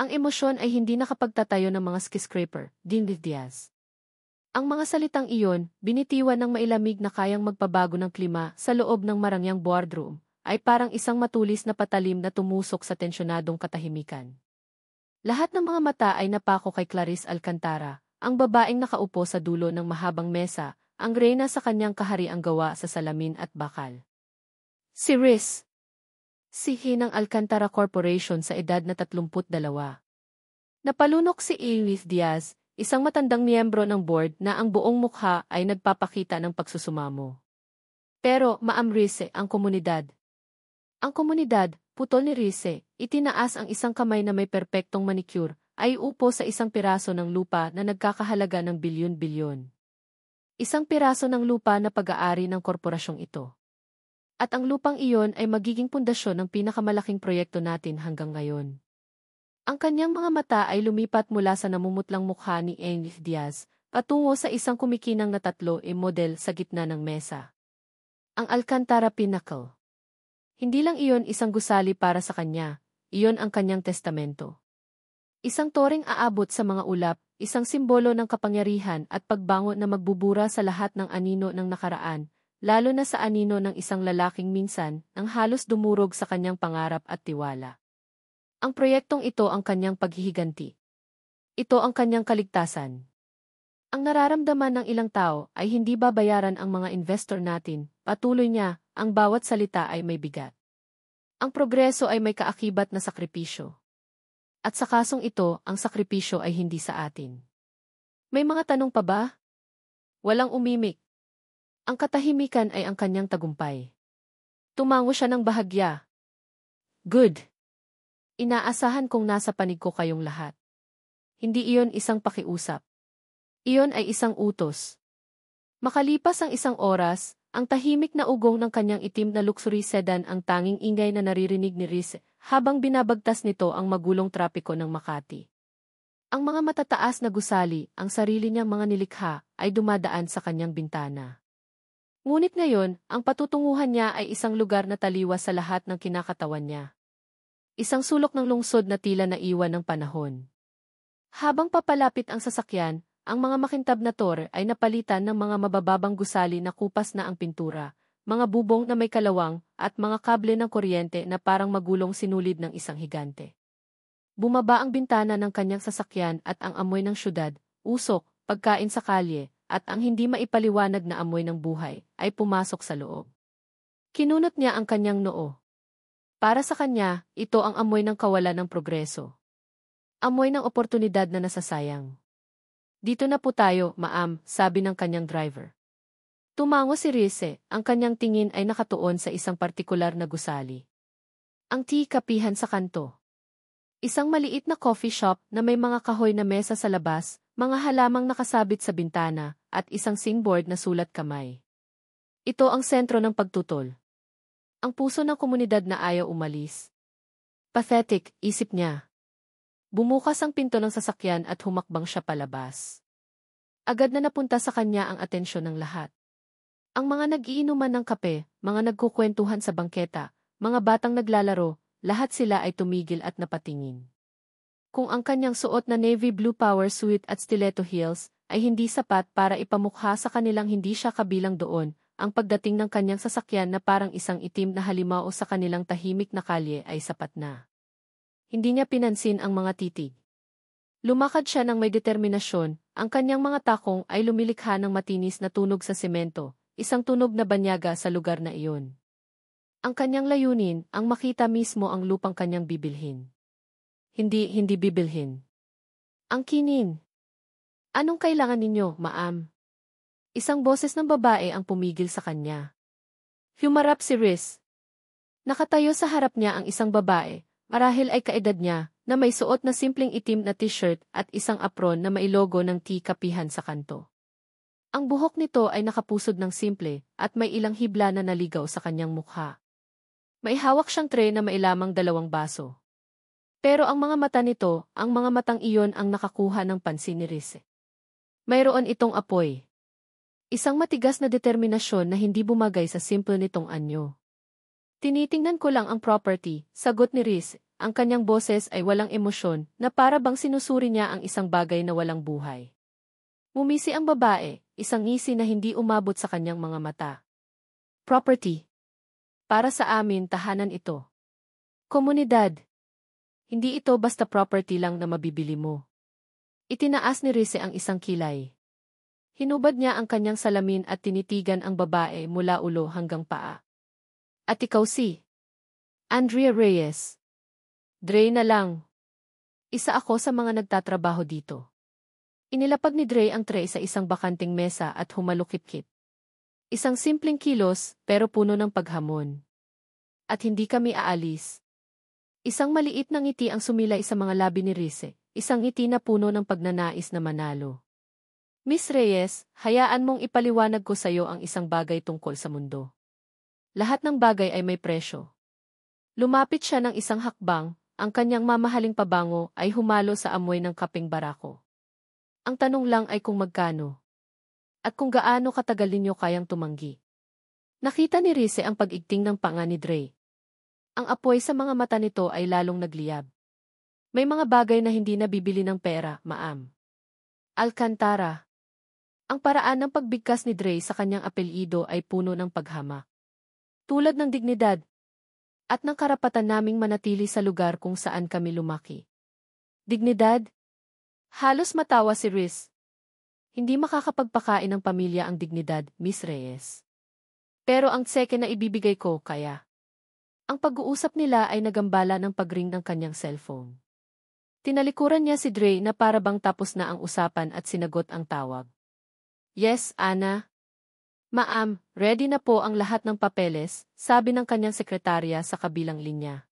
Ang emosyon ay hindi nakapagtatayo ng mga skyscraper, Dingley Diaz. Ang mga salitang iyon, binitiwan ng mailamig na kayang magpabago ng klima sa loob ng marangyang boardroom, ay parang isang matulis na patalim na tumusok sa tensyonadong katahimikan. Lahat ng mga mata ay napako kay Clarice Alcantara, ang babaeng nakaupo sa dulo ng mahabang mesa, ang reyna sa kanyang kahariang gawa sa salamin at bakal. Si Riz. Sihi ng Alcantara Corporation sa edad na 32. Napalunok si Elise Diaz, isang matandang miyembro ng board na ang buong mukha ay nagpapakita ng pagsusumamo. Pero, Ma'am Rize, ang komunidad. Ang komunidad, putol ni Rize, itinaas ang isang kamay na may perpektong manicure, ay upo sa isang piraso ng lupa na nagkakahalaga ng bilyon-bilyon. Isang piraso ng lupa na pag-aari ng korporasyong ito. At ang lupang iyon ay magiging pundasyon ng pinakamalaking proyekto natin hanggang ngayon. Ang kanyang mga mata ay lumipat mula sa namumutlang mukha ni Elise Diaz, patungo sa isang kumikinang na model sa gitna ng mesa. Ang Alcantara Pinnacle. Hindi lang iyon isang gusali para sa kanya, iyon ang kanyang testamento. Isang toring aabot sa mga ulap, isang simbolo ng kapangyarihan at pagbango na magbubura sa lahat ng anino ng nakaraan, lalo na sa anino ng isang lalaking minsan ang halos dumurog sa kanyang pangarap at tiwala. Ang proyektong ito ang kanyang paghihiganti. Ito ang kanyang kaligtasan. Ang nararamdaman ng ilang tao ay hindi babayaran ang mga investor natin, patuloy niya, ang bawat salita ay may bigat. Ang progreso ay may kaakibat na sakripisyo. At sa kasong ito, ang sakripisyo ay hindi sa atin. May mga tanong pa ba? Walang umimik. Ang katahimikan ay ang kanyang tagumpay. Tumango siya ng bahagya. Good. Inaasahan kong nasa panig ko kayong lahat. Hindi iyon isang pakiusap. Iyon ay isang utos. Makalipas ang isang oras, ang tahimik na ugong ng kanyang itim na luxury sedan ang tanging ingay na naririnig ni Riz habang binabagtas nito ang magulong trapiko ng Makati. Ang mga matataas na gusali, ang sarili niyang mga nilikha, ay dumadaan sa kanyang bintana. Ngunit ngayon, ang patutunguhan niya ay isang lugar na taliwas sa lahat ng kinakatawan niya. Isang sulok ng lungsod na tila naiwan ng panahon. Habang papalapit ang sasakyan, ang mga makintab na tore ay napalitan ng mga mabababang gusali na kupas na ang pintura, mga bubong na may kalawang, at mga kable ng kuryente na parang magulong sinulid ng isang higante. Bumaba ang bintana ng kanyang sasakyan at ang amoy ng syudad, usok, pagkain sa kalye, at ang hindi maipaliwanag na amoy ng buhay, ay pumasok sa loob. Kinunot niya ang kanyang noo. Para sa kanya, ito ang amoy ng kawalan ng progreso. Amoy ng oportunidad na nasasayang. Dito na po tayo, ma'am, sabi ng kanyang driver. Tumango si Rize, ang kanyang tingin ay nakatuon sa isang partikular na gusali. Ang tea-kapihan sa kanto. Isang maliit na coffee shop na may mga kahoy na mesa sa labas, mga halamang nakasabit sa bintana, at isang singboard na sulat kamay. Ito ang sentro ng pagtutol. Ang puso ng komunidad na ayaw umalis. Pathetic, isip niya. Bumukas ang pinto ng sasakyan at humakbang siya palabas. Agad na napunta sa kanya ang atensyon ng lahat. Ang mga nag-iinuman ng kape, mga nagkukwentuhan sa bangketa, mga batang naglalaro, lahat sila ay tumigil at napatingin. Kung ang kanyang suot na navy blue power suit at stiletto heels ay hindi sapat para ipamukha sa kanilang hindi siya kabilang doon, ang pagdating ng kanyang sasakyan na parang isang itim na halimaw sa kanilang tahimik na kalye ay sapat na. Hindi niya pinansin ang mga titig. Lumakad siya ng may determinasyon, ang kanyang mga takong ay lumilikha ng matinis na tunog sa semento, isang tunog na banyaga sa lugar na iyon. Ang kanyang layunin, ang makita mismo ang lupang kanyang bibilhin. Hindi bibilhin. Ang kinin. Anong kailangan ninyo, ma'am? Isang boses ng babae ang pumigil sa kanya. Humarap si Riz. Nakatayo sa harap niya ang isang babae, marahil ay kaedad niya, na may suot na simpleng itim na t-shirt at isang apron na may logo ng tea-kapihan sa kanto. Ang buhok nito ay nakapusod ng simple at may ilang hibla na naligaw sa kanyang mukha. May hawak siyang tray na may lamang 2 baso. Pero ang mga mata nito, ang mga matang iyon ang nakakuha ng pansin ni Riz. Mayroon itong apoy. Isang matigas na determinasyon na hindi bumagay sa simple nitong anyo. Tinitingnan ko lang ang property, sagot ni Riz, ang kanyang boses ay walang emosyon na para bang sinusuri niya ang isang bagay na walang buhay. Ngumisi ang babae, isang ngisi na hindi umabot sa kanyang mga mata. Property. Para sa amin, tahanan ito. Komunidad. Hindi ito basta property lang na mabibili mo. Itinaas ni Rize ang isang kilay. Hinubad niya ang kanyang salamin at tinitigan ang babae mula ulo hanggang paa. At ikaw si Andrea Reyes. Dre na lang. Isa ako sa mga nagtatrabaho dito. Inilapag ni Dre ang tray sa isang bakanting mesa at humalukip-kip. Isang simpleng kilos pero puno ng paghamon. At hindi kami aalis. Isang maliit na ngiti ang sumilay sa mga labi ni Rize, isang ngiti na puno ng pagnanais na manalo. Miss Reyes, hayaan mong ipaliwanag ko sa iyo ang isang bagay tungkol sa mundo. Lahat ng bagay ay may presyo. Lumapit siya ng isang hakbang, ang kanyang mamahaling pabango ay humalo sa amoy ng kapeng barako. Ang tanong lang ay kung magkano. At kung gaano katagal ninyo kayang tumanggi. Nakita ni Rize ang pag-igting ng panga ni Dre. Ang apoy sa mga mata nito ay lalong nagliyab. May mga bagay na hindi nabibili ng pera, ma'am. Alcantara. Ang paraan ng pagbigkas ni Dre sa kanyang apelyido ay puno ng paghamak. Tulad ng dignidad at ng karapatan naming manatili sa lugar kung saan kami lumaki. Dignidad? Halos matawa si Riz. Hindi makakapagpakain ng pamilya ang dignidad, Miss Reyes. Pero ang tseke na ibibigay ko kaya. Ang pag-uusap nila ay nagambala ng pagring ng kanyang cellphone. Tinalikuran niya si Dre na para bang tapos na ang usapan at sinagot ang tawag. Yes, Ana. Ma'am, ready na po ang lahat ng papeles, sabi ng kanyang sekretarya sa kabilang linya.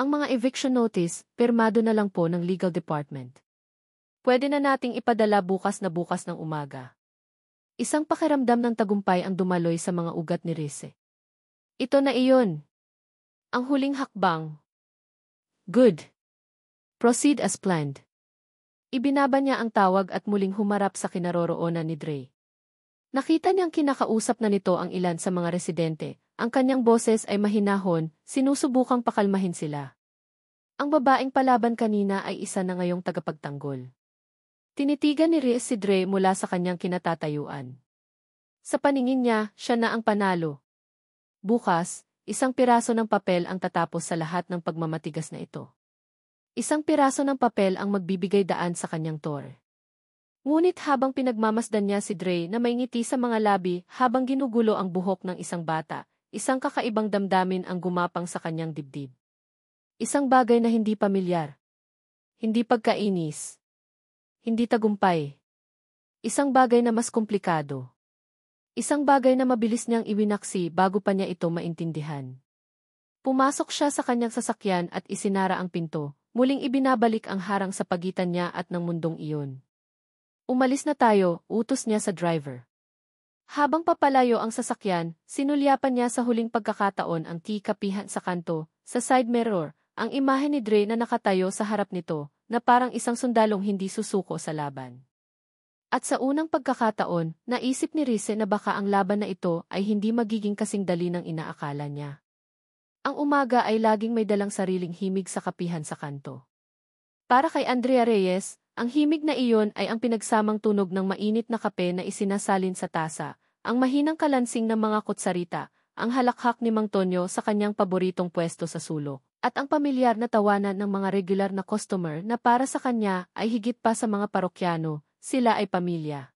Ang mga eviction notice, pirmado na lang po ng legal department. Pwede na nating ipadala bukas ng umaga. Isang pakiramdam ng tagumpay ang dumaloy sa mga ugat ni Rize. Ito na iyon. Ang huling hakbang. Good. Proceed as planned. Ibinaba niya ang tawag at muling humarap sa kinaroroonan ni Dre. Nakita niyang kinakausap na nito ang ilan sa mga residente. Ang kanyang boses ay mahinahon, sinusubukang pakalmahin sila. Ang babaeng palaban kanina ay isa na ngayong tagapagtanggol. Tinitigan ni Riz si Dre mula sa kanyang kinatatayuan. Sa paningin niya, siya na ang panalo. Bukas, isang piraso ng papel ang tatapos sa lahat ng pagmamatigas na ito. Isang piraso ng papel ang magbibigay daan sa kanyang tore. Ngunit habang pinagmamasdan niya si Dre na may ngiti sa mga labi habang ginugulo ang buhok ng isang bata, isang kakaibang damdamin ang gumapang sa kanyang dibdib. Isang bagay na hindi pamilyar. Hindi pagkainis. Hindi tagumpay. Isang bagay na mas komplikado. Isang bagay na mabilis niyang iwinaksi bago pa niya ito maintindihan. Pumasok siya sa kanyang sasakyan at isinara ang pinto, muling ibinabalik ang harang sa pagitan niya at ng mundong iyon. Umalis na tayo, utos niya sa driver. Habang papalayo ang sasakyan, sinulyapan niya sa huling pagkakataon ang kikapihan sa kanto, sa side mirror, ang imahe ni Dre na nakatayo sa harap nito, na parang isang sundalong hindi susuko sa laban. At sa unang pagkakataon, naisip ni Rize na baka ang laban na ito ay hindi magiging kasing dali ng inaakala niya. Ang umaga ay laging may dalang sariling himig sa kapihan sa kanto. Para kay Andrea Reyes, ang himig na iyon ay ang pinagsamang tunog ng mainit na kape na isinasalin sa tasa, ang mahinang kalansing ng mga kutsarita, ang halakhak ni Mang Tonyo sa kanyang paboritong pwesto sa sulok, at ang pamilyar na tawanan ng mga regular na customer na para sa kanya ay higit pa sa mga parokyano, sila ay pamilya.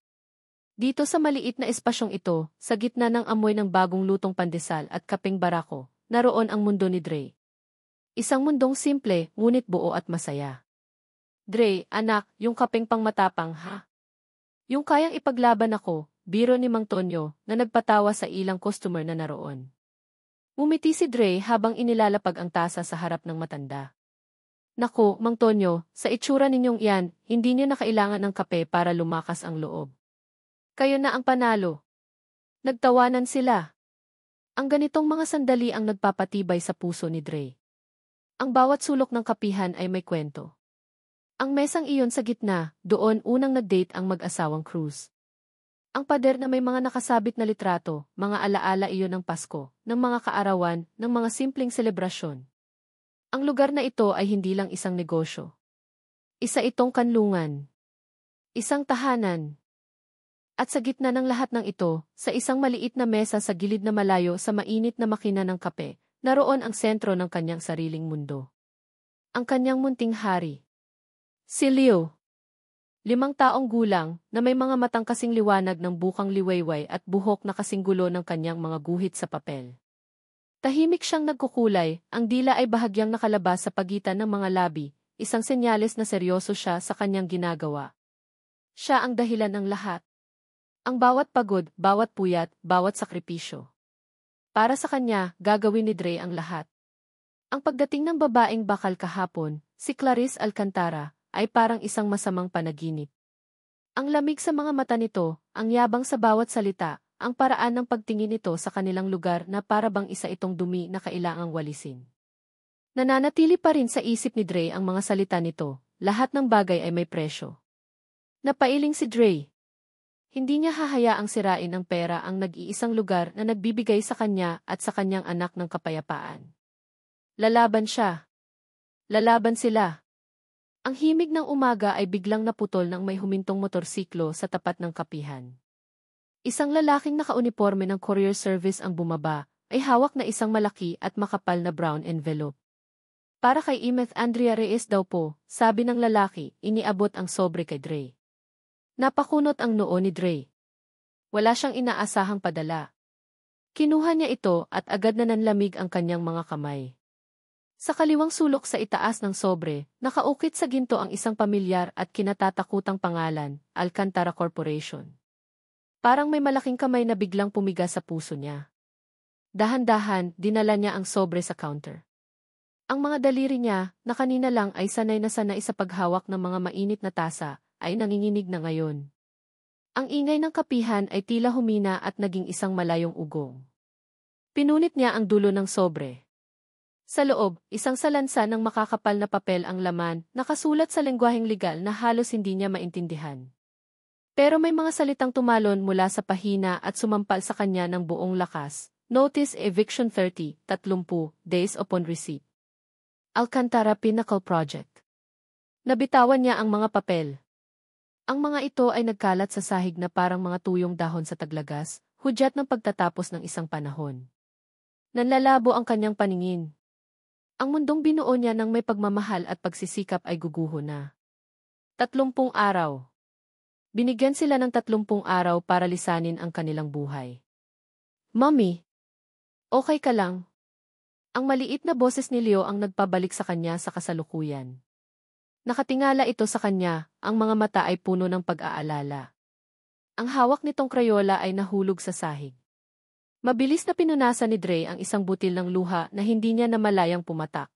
Dito sa maliit na espasyong ito, sa gitna ng amoy ng bagong lutong pandesal at kapeng barako, naroon ang mundo ni Dre. Isang mundong simple, ngunit buo at masaya. Dre, anak, yung kapeng pangmatapang ha? Yung kayang ipaglaban ako, biro ni Mang Tonyo, na nagpatawa sa ilang customer na naroon. Umiti si Dre habang inilalapag ang tasa sa harap ng matanda. Naku, Mang Tonyo, sa itsura ninyong iyan, hindi niyo na kailangan ng kape para lumakas ang loob. Kayo na ang panalo. Nagtawanan sila. Ang ganitong mga sandali ang nagpapatibay sa puso ni Dre. Ang bawat sulok ng kapihan ay may kwento. Ang mesang iyon sa gitna, doon unang nag-date ang mag-asawang Cruz. Ang pader na may mga nakasabit na litrato, mga alaala iyon ng Pasko, ng mga kaarawan, ng mga simpleng selebrasyon. Ang lugar na ito ay hindi lang isang negosyo. Isa itong kanlungan. Isang tahanan. At sa gitna ng lahat ng ito, sa isang maliit na mesa sa gilid na malayo sa mainit na makina ng kape, naroon ang sentro ng kanyang sariling mundo. Ang kanyang munting hari. Si Leo. 5 taong gulang, na may mga matang kasing liwanag ng bukang liwayway at buhok na kasing gulo ng kanyang mga guhit sa papel. Tahimik siyang nagkukulay, ang dila ay bahagyang nakalabas sa pagitan ng mga labi, isang senyales na seryoso siya sa kanyang ginagawa. Siya ang dahilan ng lahat. Ang bawat pagod, bawat puyat, bawat sakripisyo. Para sa kanya, gagawin ni Dre ang lahat. Ang pagdating ng babaeng bakal kahapon, si Clarice Alcantara, ay parang isang masamang panaginip. Ang lamig sa mga mata nito, ang yabang sa bawat salita, ang paraan ng pagtingin nito sa kanilang lugar na para bang isa itong dumi na kailangang walisin. Nananatili pa rin sa isip ni Dre ang mga salita nito, lahat ng bagay ay may presyo. Napailing si Dre. Hindi niya hahayaang sirain ang pera ang nag-iisang lugar na nagbibigay sa kanya at sa kanyang anak ng kapayapaan. Lalaban siya. Lalaban sila. Ang himig ng umaga ay biglang naputol nang may humintong motorsiklo sa tapat ng kapihan. Isang lalaking nakauniporme ng courier service ang bumaba, ay hawak na isang malaki at makapal na brown envelope. Para kay Imeth Andrea Reyes daw po, sabi ng lalaki, iniabot ang sobre kay Dre. Napakunot ang noo ni Dre. Wala siyang inaasahang padala. Kinuha niya ito at agad na nanlamig ang kanyang mga kamay. Sa kaliwang sulok sa itaas ng sobre, nakaukit sa ginto ang isang pamilyar at kinatatakutang pangalan, Alcantara Corporation. Parang may malaking kamay na biglang pumiga sa puso niya. Dahan-dahan, dinala niya ang sobre sa counter. Ang mga daliri niya, na kanina lang ay sanay na sanay sa paghawak ng mga mainit na tasa, ay nanginginig na ngayon. Ang ingay ng kapihan ay tila humina at naging isang malayong ugong. Pinunit niya ang dulo ng sobre. Sa loob, isang salansa ng makakapal na papel ang laman, nakasulat sa lengguaheng legal na halos hindi niya maintindihan. Pero may mga salitang tumalon mula sa pahina at sumampal sa kanya ng buong lakas. Notice Eviction 30 days upon receipt. Alcantara Pinnacle Project. Nabitawan niya ang mga papel. Ang mga ito ay nagkalat sa sahig na parang mga tuyong dahon sa taglagas, hudyat ng pagtatapos ng isang panahon. Nanlalabo ang kanyang paningin. Ang mundong binuo niya ng may pagmamahal at pagsisikap ay guguho na. 30 araw. Binigyan sila ng 30 araw para lisanin ang kanilang buhay. Mommy, okay ka lang? Ang maliit na boses ni Leo ang nagpabalik sa kanya sa kasalukuyan. Nakatingala ito sa kanya, ang mga mata ay puno ng pag-aalala. Ang hawak nitong krayola ay nahulog sa sahig. Mabilis na pinunasan ni Dre ang isang butil ng luha na hindi niya namalayang pumatak.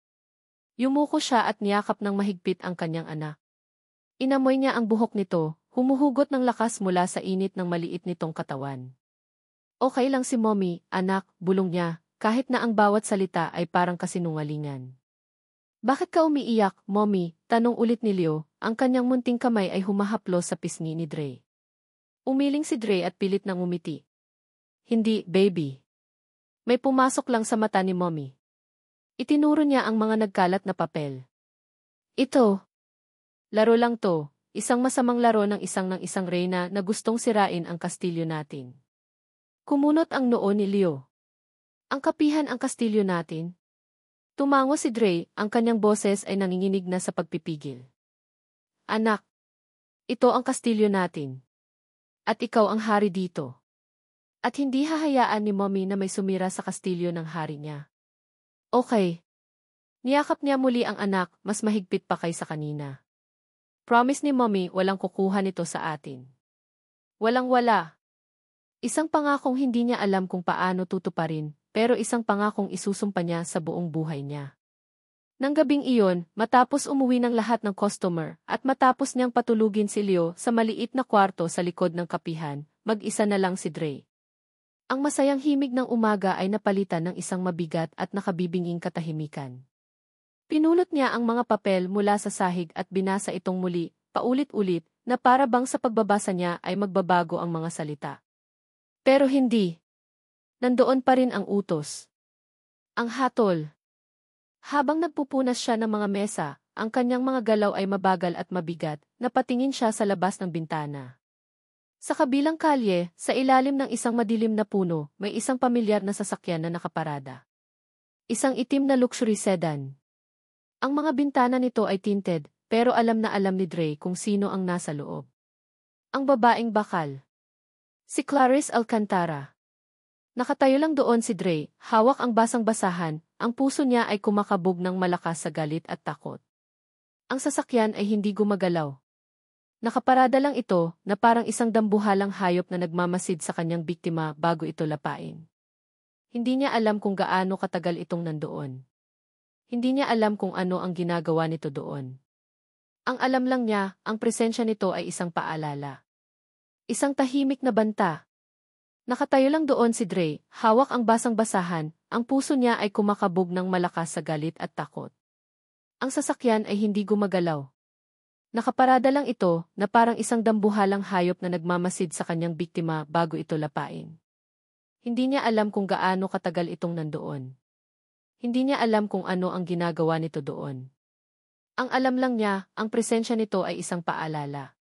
Yumuko siya at niyakap ng mahigpit ang kanyang anak. Inamoy niya ang buhok nito, humuhugot ng lakas mula sa init ng maliit nitong katawan. Okay lang si Mommy, anak, bulong niya, kahit na ang bawat salita ay parang kasinungalingan. Bakit ka umiiyak, Mommy? Tanong ulit ni Leo, ang kanyang munting kamay ay humahaplos sa pisngi ni Dre. Umiling si Dre at pilit nang umiti. Hindi, baby. May pumasok lang sa mata ni Mommy. Itinuro niya ang mga nagkalat na papel. Ito. Laro lang to, isang masamang laro ng isang reyna na gustong sirain ang kastilyo natin. Kumunot ang noo ni Leo. Ang kapihan ang kastilyo natin? Tumango si Dre, ang kanyang boses ay nanginginig na sa pagpipigil. Anak, ito ang kastilyo natin. At ikaw ang hari dito. At hindi hahayaan ni Mommy na may sumira sa kastilyo ng hari niya. Okay. Niyakap niya muli ang anak, mas mahigpit pa kaysa kanina. Promise ni Mommy walang kukuha nito sa atin. Walang-wala. Isang pangakong hindi niya alam kung paano tutuparin, pero isang pangakong isusumpa niya sa buong buhay niya. Nang gabing iyon, matapos umuwi ng lahat ng customer, at matapos niyang patulugin si Leo sa maliit na kwarto sa likod ng kapihan, mag-isa na lang si Dre. Ang masayang himig ng umaga ay napalitan ng isang mabigat at nakabibinging katahimikan. Pinulot niya ang mga papel mula sa sahig at binasa itong muli, paulit-ulit, na para bang sa pagbabasa niya ay magbabago ang mga salita. Pero hindi. Nandoon pa rin ang utos. Ang hatol. Habang nagpupunas siya ng mga mesa, ang kanyang mga galaw ay mabagal at mabigat, napatingin siya sa labas ng bintana. Sa kabilang kalye, sa ilalim ng isang madilim na puno, may isang pamilyar na sasakyan na nakaparada. Isang itim na luxury sedan. Ang mga bintana nito ay tinted, pero alam na alam ni Dre kung sino ang nasa loob. Ang babaeng bakal. Si Clarice Alcantara. Nakatayo lang doon si Dre, hawak ang basang-basahan, ang puso niya ay kumakabog ng malakas sa galit at takot. Ang sasakyan ay hindi gumagalaw. Nakaparada lang ito na parang isang dambuhalang hayop na nagmamasid sa kanyang biktima bago ito lapain. Hindi niya alam kung gaano katagal itong nandoon. Hindi niya alam kung ano ang ginagawa nito doon. Ang alam lang niya, ang presensya nito ay isang paalala. Isang tahimik na banta. Nakatayo lang doon si Dre, hawak ang basang-basahan, ang puso niya ay kumakabog ng malakas sa galit at takot. Ang sasakyan ay hindi gumagalaw. Nakaparada lang ito na parang isang dambuhalang hayop na nagmamasid sa kanyang biktima bago ito lapain. Hindi niya alam kung gaano katagal itong nandoon. Hindi niya alam kung ano ang ginagawa nito doon. Ang alam lang niya, ang presensya nito ay isang paalala.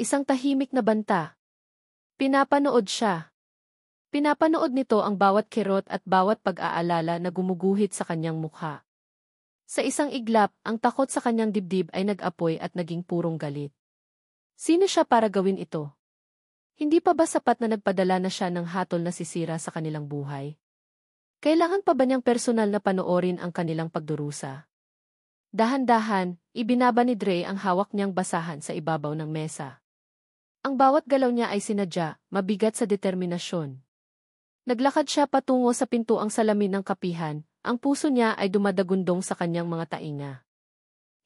Isang tahimik na banta. Pinapanood siya. Pinapanood nito ang bawat kirot at bawat pag-aalala na gumuguhit sa kanyang mukha. Sa isang iglap, ang takot sa kanyang dibdib ay nag-apoy at naging purong galit. Sino siya para gawin ito? Hindi pa ba sapat na nagpadala na siya ng hatol na sisira sa kanilang buhay? Kailangan pa ba niyang personal na panoorin ang kanilang pagdurusa? Dahan-dahan, ibinaba ni Dre ang hawak niyang basahan sa ibabaw ng mesa. Ang bawat galaw niya ay sinadya, mabigat sa determinasyon. Naglakad siya patungo sa pintuang salamin ng kapihan, ang puso niya ay dumadagundong sa kanyang mga tainga.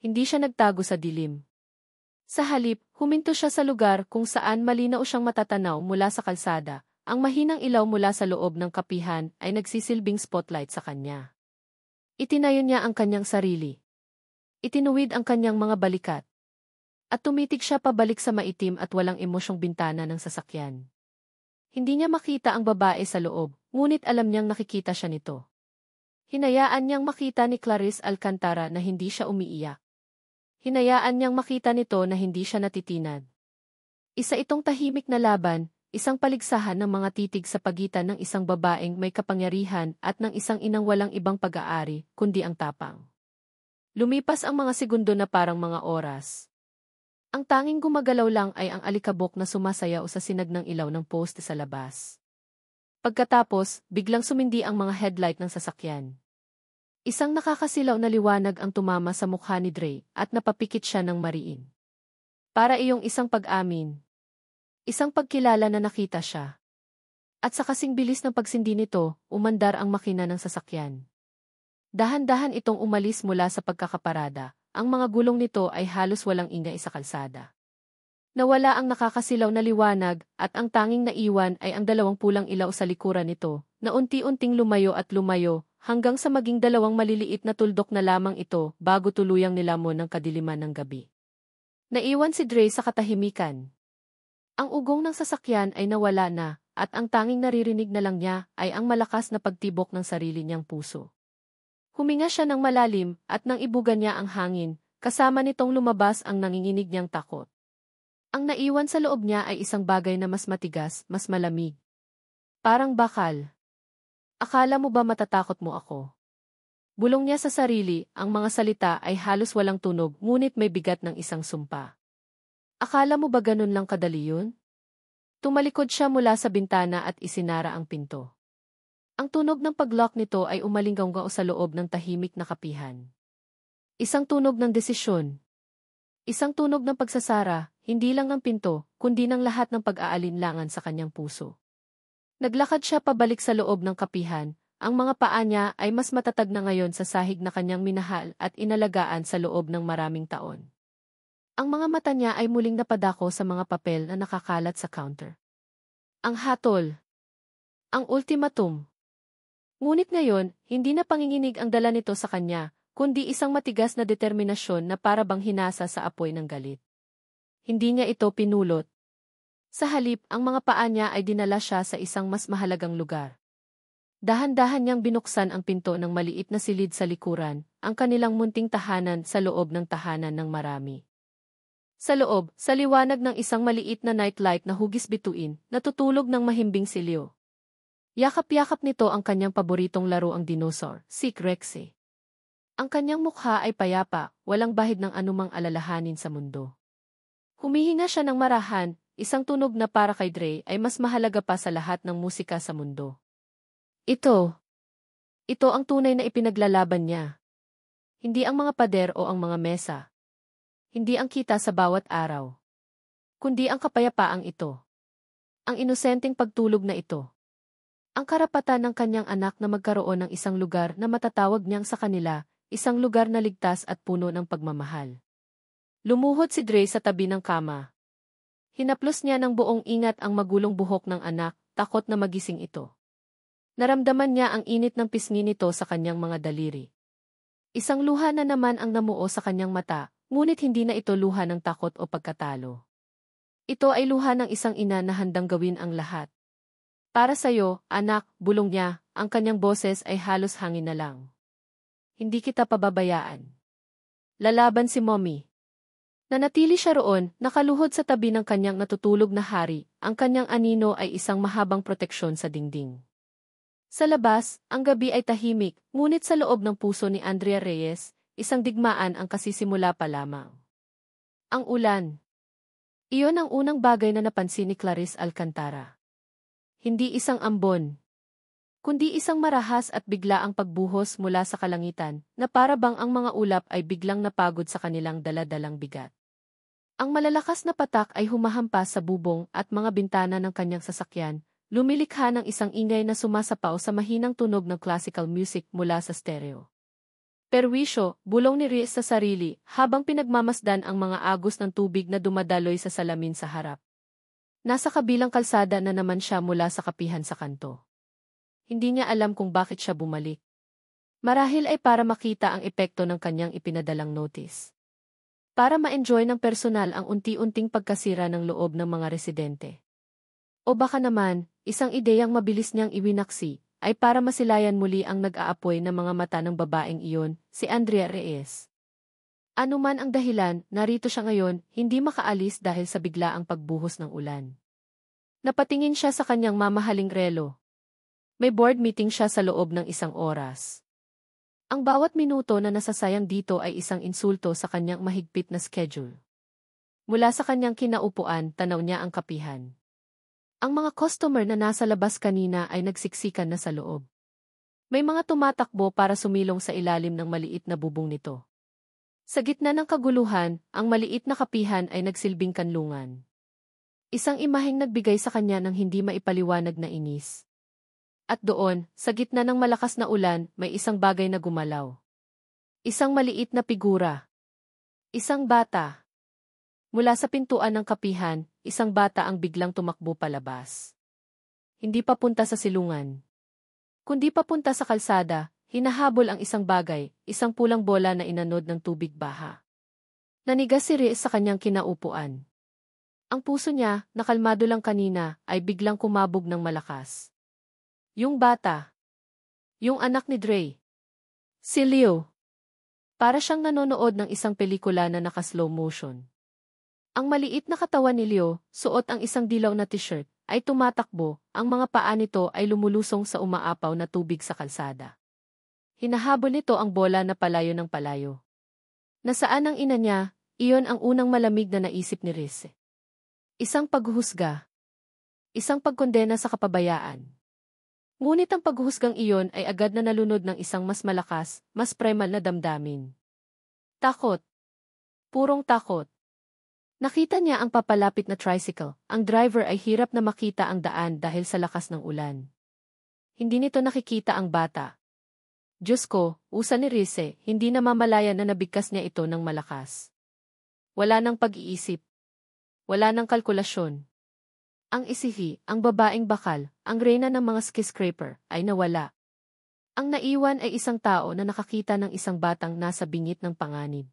Hindi siya nagtago sa dilim. Sa halip, huminto siya sa lugar kung saan malinaw siyang matatanaw mula sa kalsada. Ang mahinang ilaw mula sa loob ng kapihan ay nagsisilbing spotlight sa kanya. Itinayo niya ang kanyang sarili. Itinuwid ang kanyang mga balikat. At tumitig siya pabalik sa maitim at walang emosyong bintana ng sasakyan. Hindi niya makita ang babae sa loob, ngunit alam niyang nakikita siya nito. Hinayaan niyang makita ni Clarice Alcantara na hindi siya umiiyak. Hinayaan niyang makita nito na hindi siya natitinag. Isa itong tahimik na laban, isang paligsahan ng mga titig sa pagitan ng isang babaeng may kapangyarihan at ng isang inang walang ibang pag-aari, kundi ang tapang. Lumipas ang mga segundo na parang mga oras. Ang tanging gumagalaw lang ay ang alikabok na sumasayaw sa sinag ng ilaw ng poste sa labas. Pagkatapos, biglang sumindi ang mga headlight ng sasakyan. Isang nakakasilaw na liwanag ang tumama sa mukha ni Dre at napapikit siya ng mariin. Para iyong isang pag-amin. Isang pagkilala na nakita siya. At sa kasing bilis ng pagsindi nito, umandar ang makina ng sasakyan. Dahan-dahan itong umalis mula sa pagkakaparada. Ang mga gulong nito ay halos walang ingay sa kalsada. Nawala ang nakakasilaw na liwanag at ang tanging naiwan ay ang dalawang pulang ilaw sa likuran nito, na unti-unting lumayo at lumayo, hanggang sa maging dalawang maliliit na tuldok na lamang ito bago tuluyang nilamon ng kadiliman ng gabi. Naiwan si Dre sa katahimikan. Ang ugong ng sasakyan ay nawala na, at ang tanging naririnig na lang niya ay ang malakas na pagtibok ng sarili niyang puso. Huminga siya ng malalim at nang ibugan niya ang hangin, kasama nitong lumabas ang nanginginig niyang takot. Ang naiwan sa loob niya ay isang bagay na mas matigas, mas malamig. Parang bakal. Akala mo ba matatakot mo ako? Bulong niya sa sarili, ang mga salita ay halos walang tunog ngunit may bigat ng isang sumpa. Akala mo ba ganun lang kadali yun? Tumalikod siya mula sa bintana at isinara ang pinto. Ang tunog ng paglock nito ay umalinggaw sa loob ng tahimik na kapihan. Isang tunog ng desisyon. Isang tunog ng pagsasara, hindi lang ng pinto, kundi ng lahat ng pag-aalinlangan sa kanyang puso. Naglakad siya pabalik sa loob ng kapihan, ang mga paa niya ay mas matatag na ngayon sa sahig na kanyang minahal at inalagaan sa loob ng maraming taon. Ang mga mata niya ay muling napadako sa mga papel na nakakalat sa counter. Ang hatol. Ang ultimatum. Ngunit ngayon, hindi na panginginig ang dala nito sa kanya, kundi isang matigas na determinasyon na para bang hinasa sa apoy ng galit. Hindi niya ito pinulot. Sa halip, ang mga paa niya ay dinala siya sa isang mas mahalagang lugar. Dahan-dahan niyang binuksan ang pinto ng maliit na silid sa likuran, ang kanilang munting tahanan sa loob ng tahanan ng marami. Sa loob, sa liwanag ng isang maliit na nightlight na hugis bituin, natutulog ng mahimbing silyo. Yakap-yakap nito ang kanyang paboritong laro ang dinosaur, si Rexy. Ang kanyang mukha ay payapa, walang bahid ng anumang alalahanin sa mundo. Humihinga siya ng marahan, isang tunog na para kay Dre ay mas mahalaga pa sa lahat ng musika sa mundo. Ito ang tunay na ipinaglalaban niya. Hindi ang mga pader o ang mga mesa. Hindi ang kita sa bawat araw. Kundi ang kapayapaang ito. Ang inosenteng pagtulog na ito. Ang karapatan ng kanyang anak na magkaroon ng isang lugar na matatawag niyang sa kanila, isang lugar na ligtas at puno ng pagmamahal. Lumuhod si Dre sa tabi ng kama. Hinaplos niya ng buong ingat ang magulong buhok ng anak, takot na magising ito. Naramdaman niya ang init ng pisngi nito sa kanyang mga daliri. Isang luha na naman ang namuo sa kanyang mata, ngunit hindi na ito luha ng takot o pagkatalo. Ito ay luha ng isang ina na handang gawin ang lahat. Para sa'yo, anak, bulong niya, ang kanyang boses ay halos hangin na lang. Hindi kita pababayaan. Lalaban si Mommy. Nanatili siya roon, nakaluhod sa tabi ng kanyang natutulog na hari, ang kanyang anino ay isang mahabang proteksyon sa dingding. Sa labas, ang gabi ay tahimik, ngunit sa loob ng puso ni Andrea Reyes, isang digmaan ang kasisimula pa lamang. Ang ulan. Iyon ang unang bagay na napansin ni Clarice Alcantara. Hindi isang ambon, kundi isang marahas at bigla ang pagbuhos mula sa kalangitan, na para bang ang mga ulap ay biglang napagod sa kanilang dala-dalang bigat. Ang malalakas na patak ay humahampas sa bubong at mga bintana ng kanyang sasakyan, lumilikha ng isang ingay na sumasapaw sa mahinang tunog ng classical music mula sa stereo. Perwisyo, bulong ni Rhys sa sarili, habang pinagmamasdan ang mga agos ng tubig na dumadaloy sa salamin sa harap. Nasa kabilang kalsada na naman siya mula sa kapihan sa kanto. Hindi niya alam kung bakit siya bumalik. Marahil ay para makita ang epekto ng kanyang ipinadalang notice. Para ma-enjoy ng personal ang unti-unting pagkasira ng loob ng mga residente. O baka naman, isang ideyang mabilis niyang iwinaksi, ay para masilayan muli ang nag-aapoy na mga mata ng babaeng iyon, si Andrea Reyes. Ano man ang dahilan, narito siya ngayon, hindi makaalis dahil sa biglaang pagbuhos ng ulan. Napatingin siya sa kanyang mamahaling relo. May board meeting siya sa loob ng 1 oras. Ang bawat minuto na nasasayang dito ay isang insulto sa kanyang mahigpit na schedule. Mula sa kanyang kinaupuan, tanaw niya ang kapihan. Ang mga customer na nasa labas kanina ay nagsiksikan na sa loob. May mga tumatakbo para sumilong sa ilalim ng maliit na bubong nito. Sa gitna ng kaguluhan, ang maliit na kapihan ay nagsilbing kanlungan. Isang imaheng nagbigay sa kanya ng hindi maipaliwanag na inis. At doon, sa gitna ng malakas na ulan, may isang bagay na gumalaw. Isang maliit na figura. Isang bata. Mula sa pintuan ng kapihan, isang bata ang biglang tumakbo palabas. Hindi papunta sa silungan. Kundi papunta sa kalsada, hinahabol ang isang bagay, isang pulang bola na inanod ng tubig baha. Nanigas si Rhys sa kanyang kinaupuan. Ang puso niya, nakalmado lang kanina, ay biglang kumabog ng malakas. Yung bata. Yung anak ni Dre. Si Leo. Para siyang nanonood ng isang pelikula na naka-slow motion. Ang maliit na katawan ni Leo, suot ang isang dilaw na t-shirt, ay tumatakbo, ang mga paa nito ay lumulusong sa umaapaw na tubig sa kalsada. Hinahabol nito ang bola na palayo ng palayo. Nasaan ang ina niya, iyon ang unang malamig na naisip ni Rhys. Isang paghuhusga. Isang pagkondena sa kapabayaan. Ngunit ang paghuhusgang iyon ay agad na nalunod ng isang mas malakas, mas primal na damdamin. Takot. Purong takot. Nakita niya ang papalapit na tricycle. Ang driver ay hirap na makita ang daan dahil sa lakas ng ulan. Hindi nito nakikita ang bata. Diyos ko, usa ni Rhys, hindi na mamalayan na nabigkas niya ito ng malakas. Wala nang pag-iisip. Wala nang kalkulasyon. Ang isihi, ang babaeng bakal, ang reyna ng mga skyscraper, ay nawala. Ang naiwan ay isang tao na nakakita ng isang batang nasa bingit ng panganib.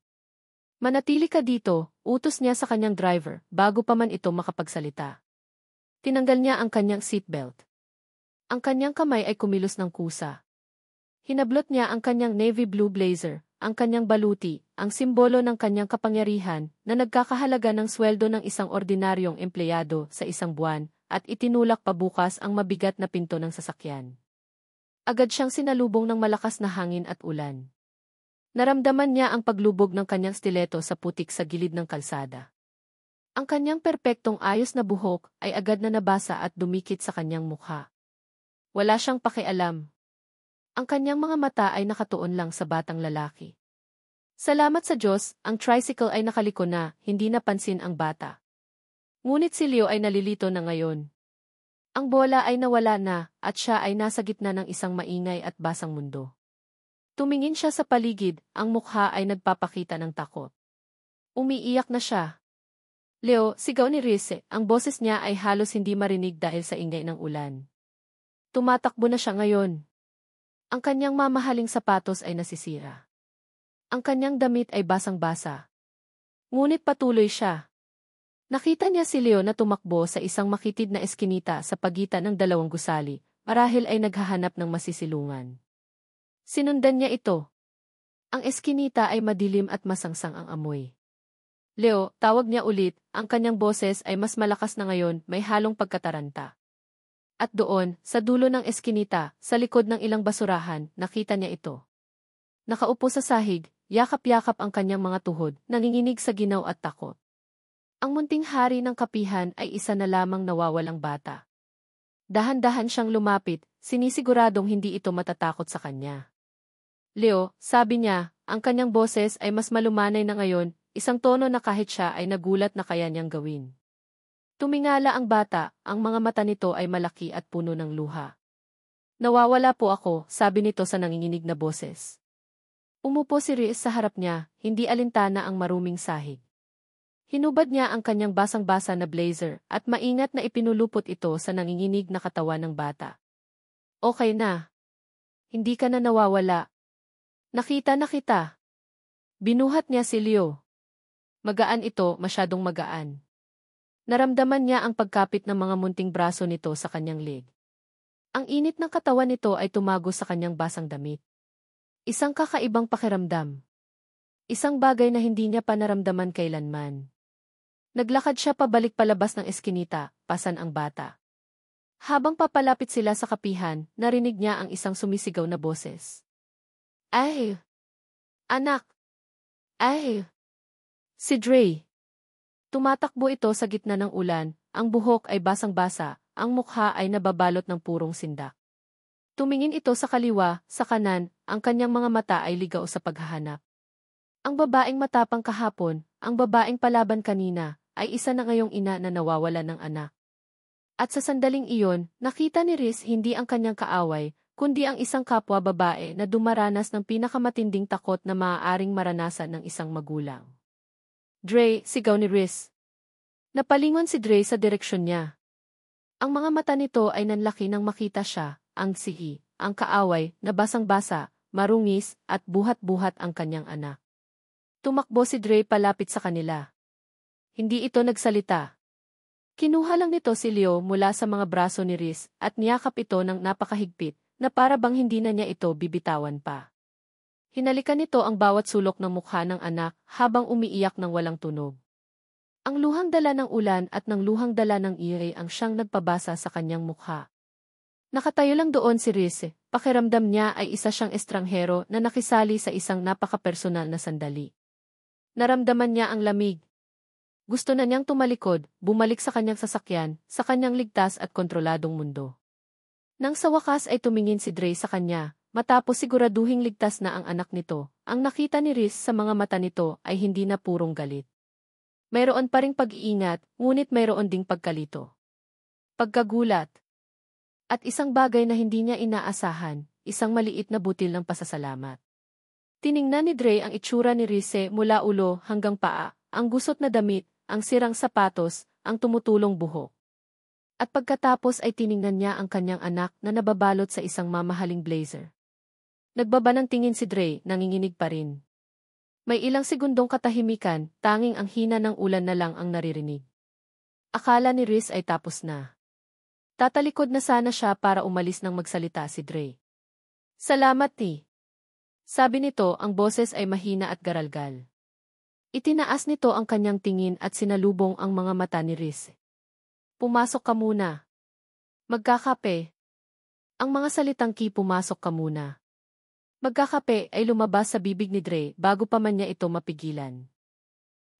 Manatili ka dito, utos niya sa kanyang driver, bago pa man ito makapagsalita. Tinanggal niya ang kanyang seatbelt. Ang kanyang kamay ay kumilos ng kusa. Hinablot niya ang kanyang navy blue blazer, ang kanyang baluti, ang simbolo ng kanyang kapangyarihan na nagkakahalaga ng sweldo ng isang ordinaryong empleyado sa isang buwan, at itinulak pabukas ang mabigat na pinto ng sasakyan. Agad siyang sinalubong ng malakas na hangin at ulan. Naramdaman niya ang paglubog ng kanyang stiletto sa putik sa gilid ng kalsada. Ang kanyang perpektong ayos na buhok ay agad na nabasa at dumikit sa kanyang mukha. Wala siyang pakialam. Ang kanyang mga mata ay nakatuon lang sa batang lalaki. Salamat sa Diyos, ang tricycle ay nakaliko na, hindi napansin ang bata. Ngunit si Leo ay nalilito na ngayon. Ang bola ay nawala na, at siya ay nasa gitna ng isang maingay at basang mundo. Tumingin siya sa paligid, ang mukha ay nagpapakita ng takot. Umiiyak na siya. Leo, sigaw ni Rise, ang boses niya ay halos hindi marinig dahil sa ingay ng ulan. Tumatakbo na siya ngayon. Ang kanyang mamahaling sapatos ay nasisira. Ang kanyang damit ay basang-basa. Ngunit patuloy siya. Nakita niya si Leo na tumakbo sa isang makitid na eskinita sa pagitan ng dalawang gusali, marahil ay naghahanap ng masisilungan. Sinundan niya ito. Ang eskinita ay madilim at masangsang ang amoy. Leo, tawag niya ulit, ang kanyang boses ay mas malakas na ngayon, may halong pagkataranta. At doon, sa dulo ng eskinita, sa likod ng ilang basurahan, nakita niya ito. Nakaupo sa sahig, yakap-yakap ang kanyang mga tuhod, nanginginig sa ginaw at takot. Ang munting hari ng kapihan ay isa na lamang nawawalang bata. Dahan-dahan siyang lumapit, sinisiguradong hindi ito matatakot sa kanya. Leo, sabi niya, ang kanyang boses ay mas malumanay na ngayon, isang tono na kahit siya ay nagulat na kaya niyang gawin. Tumingala ang bata, ang mga mata nito ay malaki at puno ng luha. Nawawala po ako, sabi nito sa nanginginig na boses. Umupo si Rhys sa harap niya, hindi alintana ang maruming sahig. Hinubad niya ang kanyang basang-basa na blazer at maingat na ipinulupot ito sa nanginginig na katawan ng bata. Okay na. Hindi ka na nawawala. Nakita na kita. Binuhat niya si Leo. Magaan ito, masyadong magaan. Naramdaman niya ang pagkapit ng mga munting braso nito sa kanyang leg. Ang init ng katawan nito ay tumago sa kanyang basang damit. Isang kakaibang pakiramdam. Isang bagay na hindi niya pa naramdaman kailanman. Naglakad siya pabalik palabas ng eskinita, pasan ang bata. Habang papalapit sila sa kapihan, narinig niya ang isang sumisigaw na boses. Ay! Anak! Ay! Si Dre! Tumatakbo ito sa gitna ng ulan, ang buhok ay basang-basa, ang mukha ay nababalot ng purong sindak. Tumingin ito sa kaliwa, sa kanan, ang kanyang mga mata ay ligaw sa paghahanap. Ang babaeng matapang kahapon, ang babaeng palaban kanina, ay isa na ngayong ina na nawawala ng anak. At sa sandaling iyon, nakita ni Rhys hindi ang kanyang kaaway, kundi ang isang kapwa babae na dumaranas ng pinakamatinding takot na maaaring maranasan ng isang magulang. Dre, sigaw ni Rhys. Napalingon si Dre sa direksyon niya. Ang mga mata nito ay nanlaki nang makita siya, ang sihi, ang kaaway, na basang-basa, marungis, at buhat-buhat ang kanyang anak. Tumakbo si Dre palapit sa kanila. Hindi ito nagsalita. Kinuha lang nito si Leo mula sa mga braso ni Rhys at niyakap ito ng napakahigpit na para bang hindi na niya ito bibitawan pa. Hinalikan nito ang bawat sulok ng mukha ng anak habang umiiyak ng walang tunog. Ang luhang dala ng ulan at ng luhang dala ng ire ang siyang nagpabasa sa kanyang mukha. Nakatayo lang doon si Rhys, pakiramdam niya ay isa siyang estranghero na nakisali sa isang napaka-personal na sandali. Naramdaman niya ang lamig. Gusto na niyang tumalikod, bumalik sa kanyang sasakyan, sa kanyang ligtas at kontroladong mundo. Nang sa wakas ay tumingin si Dre sa kanya, matapos siguraduhing ligtas na ang anak nito, ang nakita ni Rhys sa mga mata nito ay hindi na purong galit. Mayroon pa ring pag-iingat, ngunit mayroon ding pagkalito. Pagkagulat. At isang bagay na hindi niya inaasahan, isang maliit na butil ng pasasalamat. Tiningnan ni Dre ang itsura ni Rhys mula ulo hanggang paa, ang gusot na damit, ang sirang sapatos, ang tumutulong buhok. At pagkatapos ay tiningnan niya ang kanyang anak na nababalot sa isang mamahaling blazer. Nagbaba ng tingin si Dre, nanginginig pa rin. May ilang segundong katahimikan, tanging ang hina ng ulan na lang ang naririnig. Akala ni Rhys ay tapos na. Tatalikod na sana siya para umalis nang magsalita si Dre. Salamat ni. Sabi nito, ang boses ay mahina at garalgal. Itinaas nito ang kanyang tingin at sinalubong ang mga mata ni Riz. Pumasok ka muna. Magkakape. Ang mga salitang pumasok ka muna. Magkakape ay lumabas sa bibig ni Dre bago pa man niya ito mapigilan.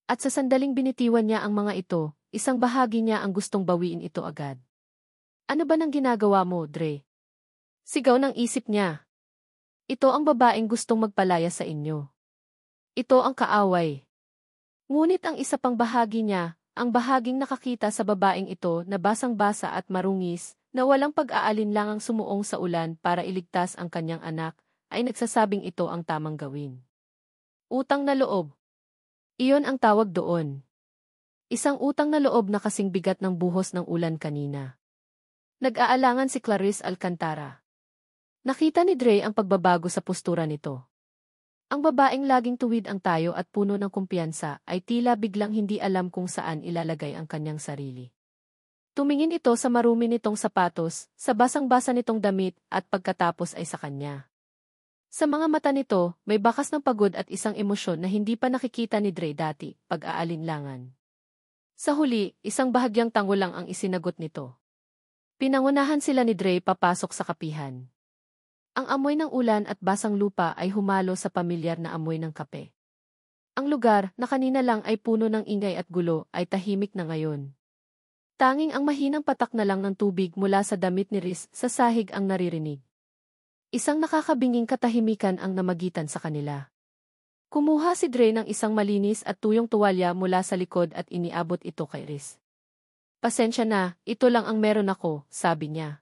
At sa sandaling binitiwan niya ang mga ito, isang bahagi niya ang gustong bawiin ito agad. Ano ba nang ginagawa mo, Dre? Sigaw ng isip niya. Ito ang babaeng gustong magpalaya sa inyo. Ito ang kaaway. Ngunit ang isa pang bahagi niya, ang bahaging nakakita sa babaeng ito na basang-basa at marungis, na walang pag-aalinlangang sumuong sa ulan para iligtas ang kanyang anak, ay nagsasabing ito ang tamang gawin. Utang na loob. Iyon ang tawag doon. Isang utang na loob na kasing bigat ng buhos ng ulan kanina. Nag-aalangan si Clarice Alcantara. Nakita ni Dre ang pagbabago sa postura nito. Ang babaeng laging tuwid ang tayo at puno ng kumpiyansa ay tila biglang hindi alam kung saan ilalagay ang kanyang sarili. Tumingin ito sa marumi nitong sapatos, sa basang-basa nitong damit at pagkatapos ay sa kanya. Sa mga mata nito, may bakas ng pagod at isang emosyon na hindi pa nakikita ni Dre dati, pag-aalinlangan. Sa huli, isang bahagyang tango lang ang isinagot nito. Pinangunahan sila ni Dre papasok sa kapihan. Ang amoy ng ulan at basang lupa ay humalo sa pamilyar na amoy ng kape. Ang lugar, na kanina lang ay puno ng ingay at gulo, ay tahimik na ngayon. Tanging ang mahinang patak na lang ng tubig mula sa damit ni Riz sa sahig ang naririnig. Isang nakakabinging katahimikan ang namagitan sa kanila. Kumuha si Dre ng isang malinis at tuyong tuwalya mula sa likod at iniabot ito kay Riz. Pasensya na, ito lang ang meron ako, sabi niya.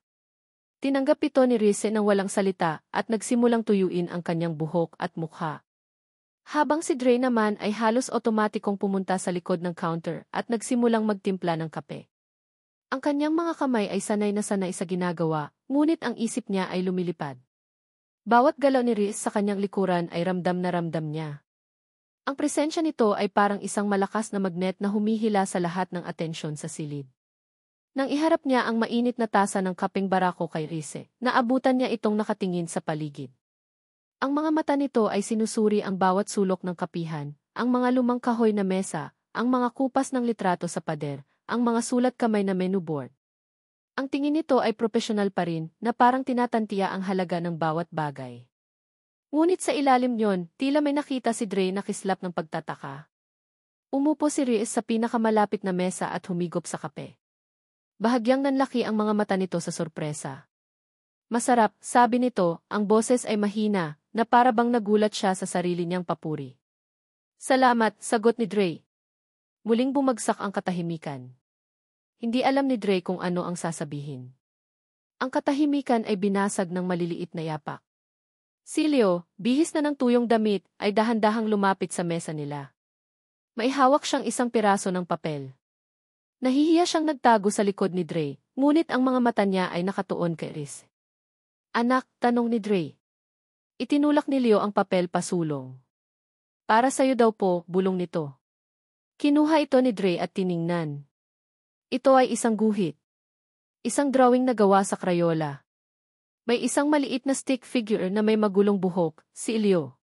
Tinanggap ito ni Riz nang walang salita at nagsimulang tuyuin ang kanyang buhok at mukha. Habang si Dre naman ay halos otomatikong pumunta sa likod ng counter at nagsimulang magtimpla ng kape. Ang kanyang mga kamay ay sanay na sanay sa ginagawa, ngunit ang isip niya ay lumilipad. Bawat galaw ni Riz sa kanyang likuran ay ramdam na ramdam niya. Ang presensya nito ay parang isang malakas na magnet na humihila sa lahat ng atensyon sa silid. Nang iharap niya ang mainit na tasa ng kapeng barako kay Riz, naabutan niya itong nakatingin sa paligid. Ang mga mata nito ay sinusuri ang bawat sulok ng kapihan, ang mga lumang kahoy na mesa, ang mga kupas ng litrato sa pader, ang mga sulat kamay na menu board. Ang tingin nito ay propesyonal pa rin, na parang tinatantiya ang halaga ng bawat bagay. Ngunit sa ilalim niyon, tila may nakita si Dre na kislap ng pagtataka. Umupo si Riz sa pinakamalapit na mesa at humigop sa kape. Bahagyang nanlaki ang mga mata nito sa sorpresa. Masarap, sabi nito, ang boses ay mahina, na para bang nagulat siya sa sarili niyang papuri. Salamat, sagot ni Dre. Muling bumagsak ang katahimikan. Hindi alam ni Dre kung ano ang sasabihin. Ang katahimikan ay binasag ng maliliit na yapak. Si Leo, bihis na ng tuyong damit, ay dahan-dahang lumapit sa mesa nila. May hawak siyang isang piraso ng papel. Nahihiya siyang nagtago sa likod ni Dre, ngunit ang mga mata niya ay nakatuon kay Riz. Anak, tanong ni Dre. Itinulak ni Leo ang papel pasulong. Para sa'yo daw po, bulong nito. Kinuha ito ni Dre at tiningnan. Ito ay isang guhit. Isang drawing na gawa sa Crayola. May isang maliit na stick figure na may magulong buhok, si Leo.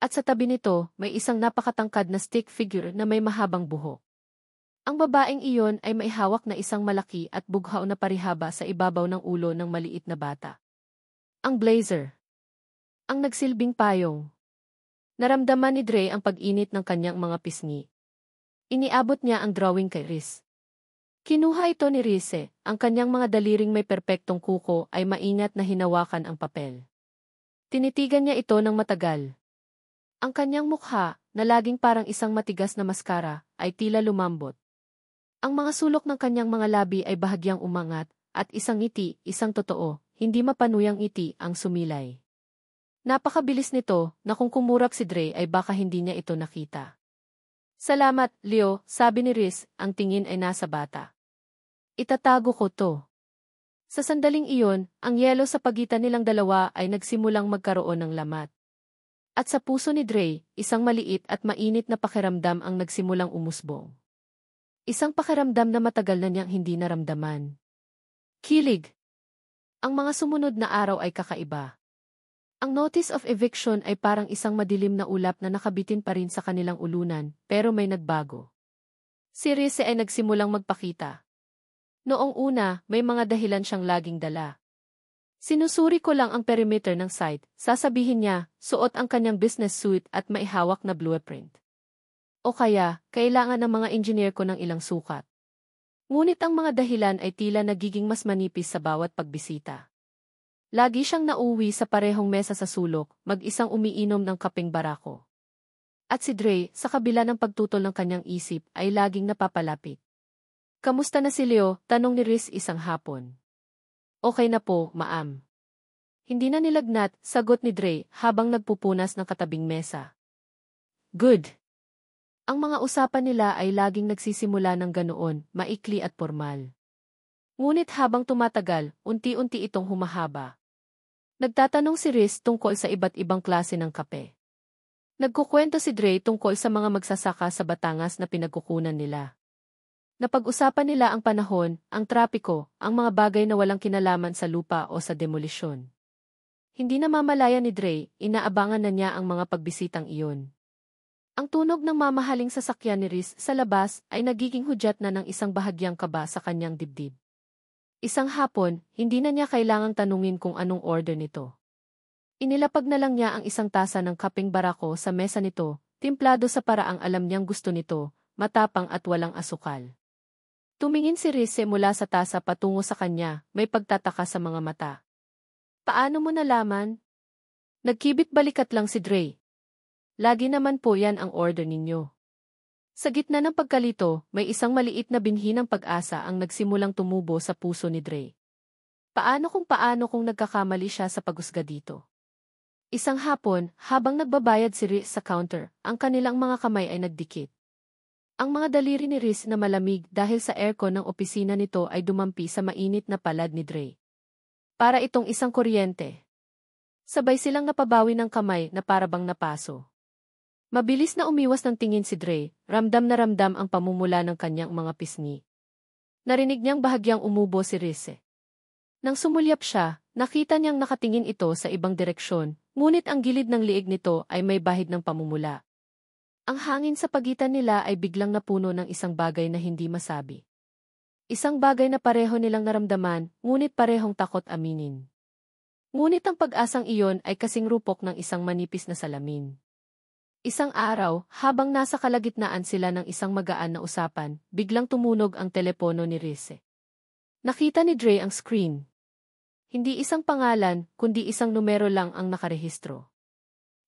At sa tabi nito, may isang napakatangkad na stick figure na may mahabang buhok. Ang babaeng iyon ay may hawak na isang malaki at bughaw na parihaba sa ibabaw ng ulo ng maliit na bata. Ang blazer. Ang nagsilbing payong. Naramdaman ni Dre ang pag-init ng kanyang mga pisngi. Iniabot niya ang drawing kay Riz. Kinuha ito ni Riz, ang kanyang mga daliring may perpektong kuko ay maingat na hinawakan ang papel. Tinitigan niya ito ng matagal. Ang kanyang mukha, na laging parang isang matigas na maskara, ay tila lumambot. Ang mga sulok ng kanyang mga labi ay bahagyang umangat, at isang ngiti, isang totoo, hindi mapanuyang ngiti ang sumilay. Napakabilis nito, na kung kumurap si Dre ay baka hindi niya ito nakita. Salamat, Leo, sabi ni Riz, ang tingin ay nasa bata. Itatago ko to. Sa sandaling iyon, ang yelo sa pagitan nilang dalawa ay nagsimulang magkaroon ng lamat. At sa puso ni Dre, isang maliit at mainit na pakiramdam ang nagsimulang umusbong. Isang pakiramdam na matagal na niyang hindi naramdaman. Kilig. Ang mga sumunod na araw ay kakaiba. Ang notice of eviction ay parang isang madilim na ulap na nakabitin pa rin sa kanilang ulunan, pero may nagbago. Si Rise ay nagsimulang magpakita. Noong una, may mga dahilan siyang laging dala. Sinusuri ko lang ang perimeter ng site, sasabihin niya, suot ang kanyang business suit at maihawak na blueprint. O kaya, kailangan ng mga engineer ko ng ilang sukat. Ngunit ang mga dahilan ay tila nagiging mas manipis sa bawat pagbisita. Lagi siyang nauwi sa parehong mesa sa sulok, mag-isang umiinom ng kapeng barako. At si Dre, sa kabila ng pagtutol ng kanyang isip, ay laging napapalapit. Kamusta na si Leo? Tanong ni Riz isang hapon. Okay na po, ma'am. Hindi na nilagnat, sagot ni Dre habang nagpupunas ng katabing mesa. Good. Ang mga usapan nila ay laging nagsisimula ng ganoon, maikli at formal. Ngunit habang tumatagal, unti-unti itong humahaba. Nagtatanong si Riz tungkol sa iba't ibang klase ng kape. Nagkukwento si Dre tungkol sa mga magsasaka sa Batangas na pinagkukunan nila. Napag-usapan nila ang panahon, ang trapiko, ang mga bagay na walang kinalaman sa lupa o sa demolisyon. Hindi namamalaya ni Dre, inaabangan na niya ang mga pagbisitang iyon. Ang tunog ng mamahaling sasakyan ni Riz sa labas ay nagiging hudyat na ng isang bahagyang kaba sa kanyang dibdib. Isang hapon, hindi na niya kailangang tanungin kung anong order nito. Inilapag na lang niya ang isang tasa ng kapeng barako sa mesa nito, timplado sa paraang alam niyang gusto nito, matapang at walang asukal. Tumingin si Riz mula sa tasa patungo sa kanya, may pagtataka sa mga mata. Paano mo nalaman? Nagkibit balikat lang si Dre. Lagi naman po yan ang order ninyo. Sa gitna ng pagkalito, may isang maliit na binhi ng pag-asa ang nagsimulang tumubo sa puso ni Dre. Paano kung nagkakamali siya sa paghusga dito? Isang hapon, habang nagbabayad si Riz sa counter, ang kanilang mga kamay ay nagdikit. Ang mga daliri ni Riz na malamig dahil sa aircon ng opisina nito ay dumampi sa mainit na palad ni Dre. Para itong isang kuryente. Sabay silang napabawi ng kamay na parabang napaso. Mabilis na umiwas ng tingin si Dre, ramdam na ramdam ang pamumula ng kanyang mga pisngi. Narinig niyang bahagyang umubo si Riz. Nang sumulyap siya, nakita niyang nakatingin ito sa ibang direksyon, ngunit ang gilid ng liig nito ay may bahid ng pamumula. Ang hangin sa pagitan nila ay biglang napuno ng isang bagay na hindi masabi. Isang bagay na pareho nilang naramdaman, ngunit parehong takot aminin. Ngunit ang pag-asang iyon ay kasing rupok ng isang manipis na salamin. Isang araw, habang nasa kalagitnaan sila ng isang magaan na usapan, biglang tumunog ang telepono ni Riz. Nakita ni Dre ang screen. Hindi isang pangalan, kundi isang numero lang ang nakarehistro.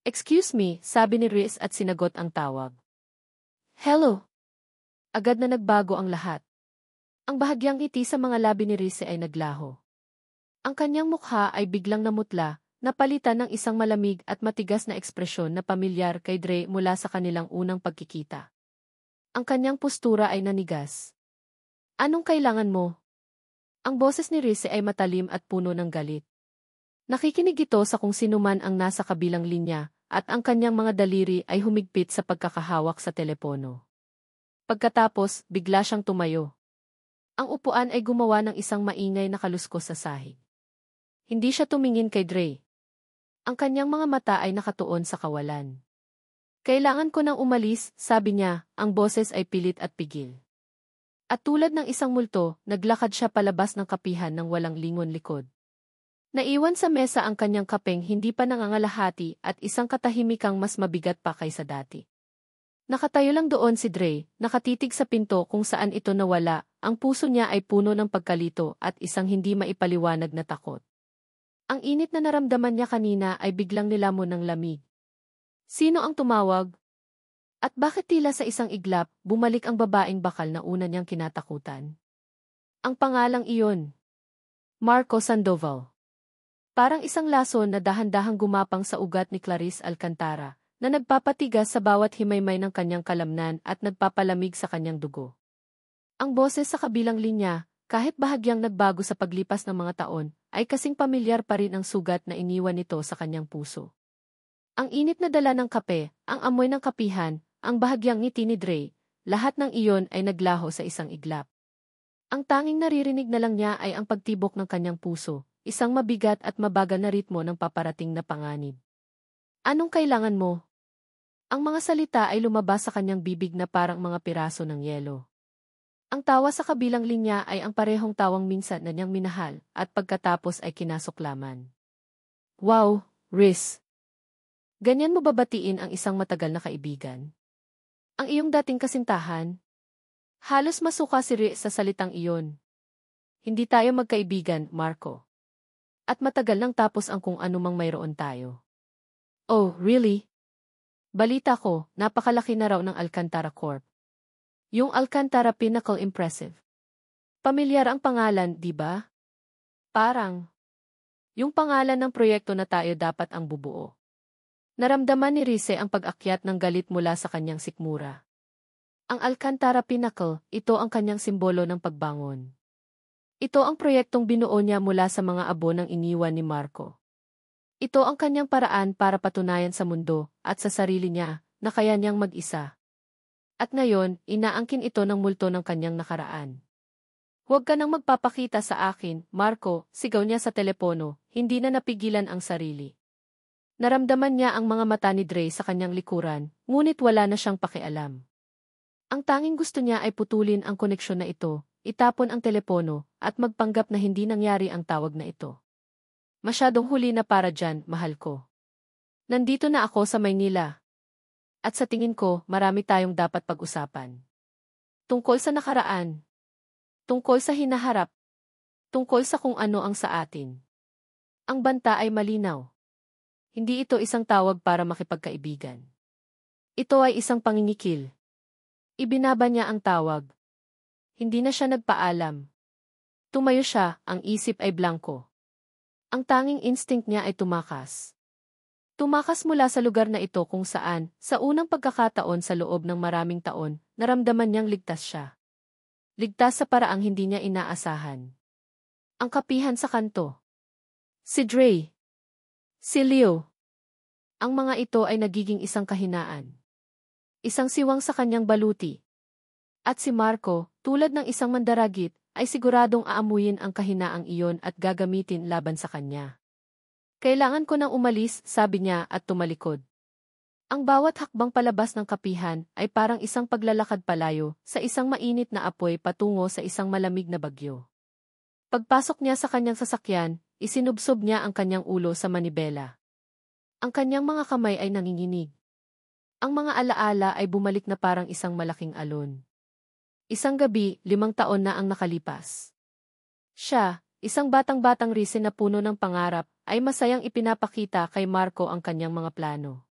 Excuse me, sabi ni Riz at sinagot ang tawag. Hello. Agad na nagbago ang lahat. Ang bahagyang ngiti sa mga labi ni Riz ay naglaho. Ang kanyang mukha ay biglang namutla, napalitan ng isang malamig at matigas na ekspresyon na pamilyar kay Dre mula sa kanilang unang pagkikita. Ang kanyang postura ay nanigas. Anong kailangan mo? Ang boses ni Riz ay matalim at puno ng galit. Nakikinig ito sa kung sino man ang nasa kabilang linya, at ang kanyang mga daliri ay humigpit sa pagkakahawak sa telepono. Pagkatapos, bigla siyang tumayo. Ang upuan ay gumawa ng isang maingay na kaluskos sa sahig. Hindi siya tumingin kay Dre. Ang kanyang mga mata ay nakatuon sa kawalan. Kailangan ko nang umalis, sabi niya, ang boses ay pilit at pigil. At tulad ng isang multo, naglakad siya palabas ng kapihan ng walang lingon likod. Naiwan sa mesa ang kanyang kapeng hindi pa nangangalahati at isang katahimikang mas mabigat pa kaysa dati. Nakatayo lang doon si Dre, nakatitig sa pinto kung saan ito nawala, ang puso niya ay puno ng pagkalito at isang hindi maipaliwanag na takot. Ang init na naramdaman niya kanina ay biglang nilamon ng lamig. Sino ang tumawag? At bakit tila sa isang iglap, bumalik ang babaeng bakal na una niyang kinatakutan? Ang pangalang iyon. Marco Sandoval. Parang isang lason na dahan-dahang gumapang sa ugat ni Clarice Alcantara, na nagpapatigas sa bawat himaymay ng kanyang kalamnan at nagpapalamig sa kanyang dugo. Ang boses sa kabilang linya, kahit bahagyang nagbago sa paglipas ng mga taon, ay kasing pamilyar pa rin ang sugat na iniwan nito sa kanyang puso. Ang init na dala ng kape, ang amoy ng kapihan, ang bahagyang ngiti ni Dre, lahat ng iyon ay naglaho sa isang iglap. Ang tanging naririnig na lang niya ay ang pagtibok ng kanyang puso, isang mabigat at mabagal na ritmo ng paparating na panganib. Anong kailangan mo? Ang mga salita ay lumabas sa kanyang bibig na parang mga piraso ng yelo. Ang tawa sa kabilang linya ay ang parehong tawang minsan na niyang minahal at pagkatapos ay kinasuklaman. Wow, Riz! Ganyan mo babatiin ang isang matagal na kaibigan? Ang iyong dating kasintahan? Halos masuka si Riz sa salitang iyon. Hindi tayo magkaibigan, Marco. At matagal nang tapos ang kung anumang mayroon tayo. Oh, really? Balita ko, napakalaki na raw ng Alcantara Corp. Yung Alcantara Pinnacle Impressive. Pamilyar ang pangalan, di ba? Parang. Yung pangalan ng proyekto na tayo dapat ang bubuo. Naramdaman ni Rize ang pag-akyat ng galit mula sa kanyang sikmura. Ang Alcantara Pinnacle, ito ang kanyang simbolo ng pagbangon. Ito ang proyektong binuo niya mula sa mga abo ng iniwan ni Marco. Ito ang kanyang paraan para patunayan sa mundo at sa sarili niya na kaya niyang mag-isa. At ngayon, inaangkin ito ng multo ng kanyang nakaraan. Huwag ka nang magpapakita sa akin, Marco, sigaw niya sa telepono, hindi na napigilan ang sarili. Naramdaman niya ang mga mata ni Dre sa kanyang likuran, ngunit wala na siyang pakialam. Ang tanging gusto niya ay putulin ang koneksyon na ito, itapon ang telepono, at magpanggap na hindi nangyari ang tawag na ito. Masyadong huli na para dyan, mahal ko. Nandito na ako sa Maynila. At sa tingin ko, marami tayong dapat pag-usapan. Tungkol sa nakaraan. Tungkol sa hinaharap. Tungkol sa kung ano ang sa atin. Ang banta ay malinaw. Hindi ito isang tawag para makipagkaibigan. Ito ay isang pangingikil. Ibinaba niya ang tawag. Hindi na siya nagpaalam. Tumayo siya, ang isip ay blanko. Ang tanging instinct niya ay tumakas. Tumakas mula sa lugar na ito kung saan, sa unang pagkakataon sa loob ng maraming taon, naramdaman niyang ligtas siya. Ligtas sa paraang hindi niya inaasahan. Ang kapihan sa kanto. Si Dre. Si Leo. Ang mga ito ay nagiging isang kahinaan. Isang siwang sa kanyang baluti. At si Marco, tulad ng isang mandaragit, ay siguradong aamuyin ang kahinaang iyon at gagamitin laban sa kanya. Kailangan ko nang umalis, sabi niya at tumalikod. Ang bawat hakbang palabas ng kapihan ay parang isang paglalakad palayo sa isang mainit na apoy patungo sa isang malamig na bagyo. Pagpasok niya sa kanyang sasakyan, isinubsob niya ang kanyang ulo sa manibela. Ang kanyang mga kamay ay nanginginig. Ang mga alaala ay bumalik na parang isang malaking alon. Isang gabi, 5 taon na ang nakalipas. Siya, isang batang-batang Rize na puno ng pangarap, ay masayang ipinapakita kay Marco ang kanyang mga plano.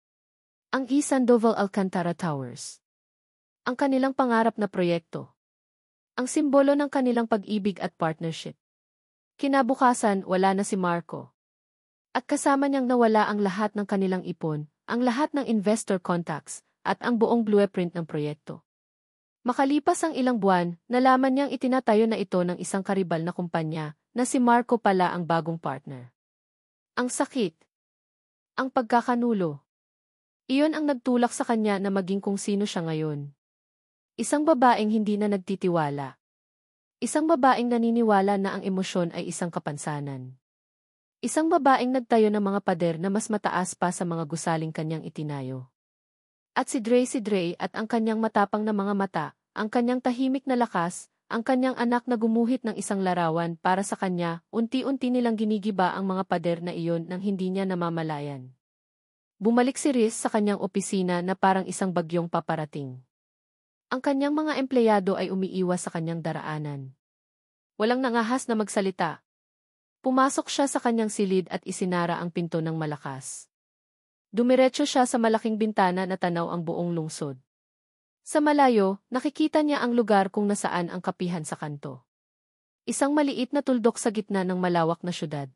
Ang E. Sandoval Alcantara Towers. Ang kanilang pangarap na proyekto. Ang simbolo ng kanilang pag-ibig at partnership. Kinabukasan, wala na si Marco. At kasama niyang nawala ang lahat ng kanilang ipon, ang lahat ng investor contacts, at ang buong blueprint ng proyekto. Makalipas ang ilang buwan, nalaman niyang itinatayo na ito ng isang karibal na kumpanya, na si Marco pala ang bagong partner. Ang sakit. Ang pagkakanulo. Iyon ang nagtulak sa kanya na maging kung sino siya ngayon. Isang babaeng hindi na nagtitiwala. Isang babaeng naniniwala na ang emosyon ay isang kapansanan. Isang babaeng nagtayo ng mga pader na mas mataas pa sa mga gusaling kanyang itinayo. At si Dre at ang kanyang matapang na mga mata, ang kanyang tahimik na lakas, ang kanyang anak na gumuhit ng isang larawan para sa kanya, unti-unti nilang ginigiba ang mga pader na iyon nang hindi niya namamalayan. Bumalik si Riz sa kanyang opisina na parang isang bagyong paparating. Ang kanyang mga empleyado ay umiiwas sa kanyang daraanan. Walang nangahas na magsalita. Pumasok siya sa kanyang silid at isinara ang pinto ng malakas. Dumiretso siya sa malaking bintana na tanaw ang buong lungsod. Sa malayo, nakikita niya ang lugar kung nasaan ang kapihan sa kanto. Isang maliit na tuldok sa gitna ng malawak na syudad.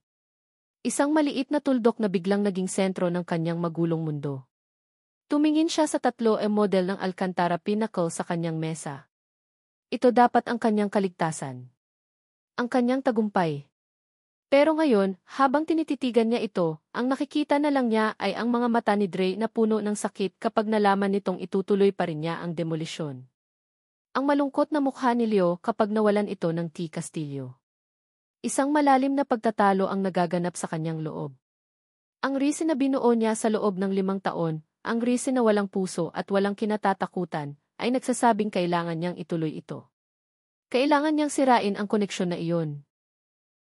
Isang maliit na tuldok na biglang naging sentro ng kanyang magulong mundo. Tumingin siya sa 3 model ng Alcantara Pinnacle sa kanyang mesa. Ito dapat ang kanyang kaligtasan. Ang kanyang tagumpay. Pero ngayon, habang tinititigan niya ito, ang nakikita na lang niya ay ang mga mata ni Dre na puno ng sakit kapag nalaman nitong itutuloy pa rin niya ang demolisyon. Ang malungkot na mukha ni Leo kapag nawalan ito ng T. Castillo. Isang malalim na pagtatalo ang nagaganap sa kanyang loob. Ang Rize na binuo niya sa loob ng 5 taon, ang Rize na walang puso at walang kinatatakutan, ay nagsasabing kailangan niyang ituloy ito. Kailangan niyang sirain ang koneksyon na iyon.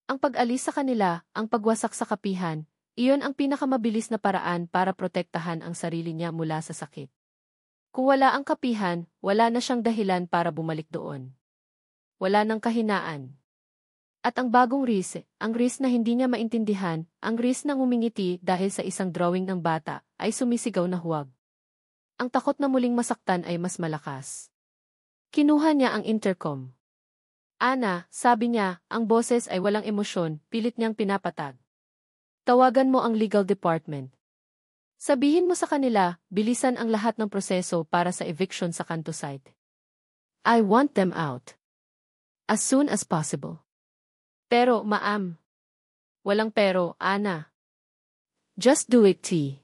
Ang pag-alis sa kanila, ang pagwasak sa kapihan, iyon ang pinakamabilis na paraan para protektahan ang sarili niya mula sa sakit. Kung wala ang kapihan, wala na siyang dahilan para bumalik doon. Wala nang kahinaan. At ang bagong Rize, ang Rize na hindi niya maintindihan, ang Rize na ngumingiti dahil sa isang drawing ng bata, ay sumisigaw na huwag. Ang takot na muling masaktan ay mas malakas. Kinuha niya ang intercom. Ana, sabi niya, ang boses ay walang emosyon, pilit niyang pinapatag. Tawagan mo ang legal department. Sabihin mo sa kanila, bilisan ang lahat ng proseso para sa eviction sa Kanto site. I want them out. As soon as possible. Pero, ma'am. Walang pero, Ana. Just do it, T.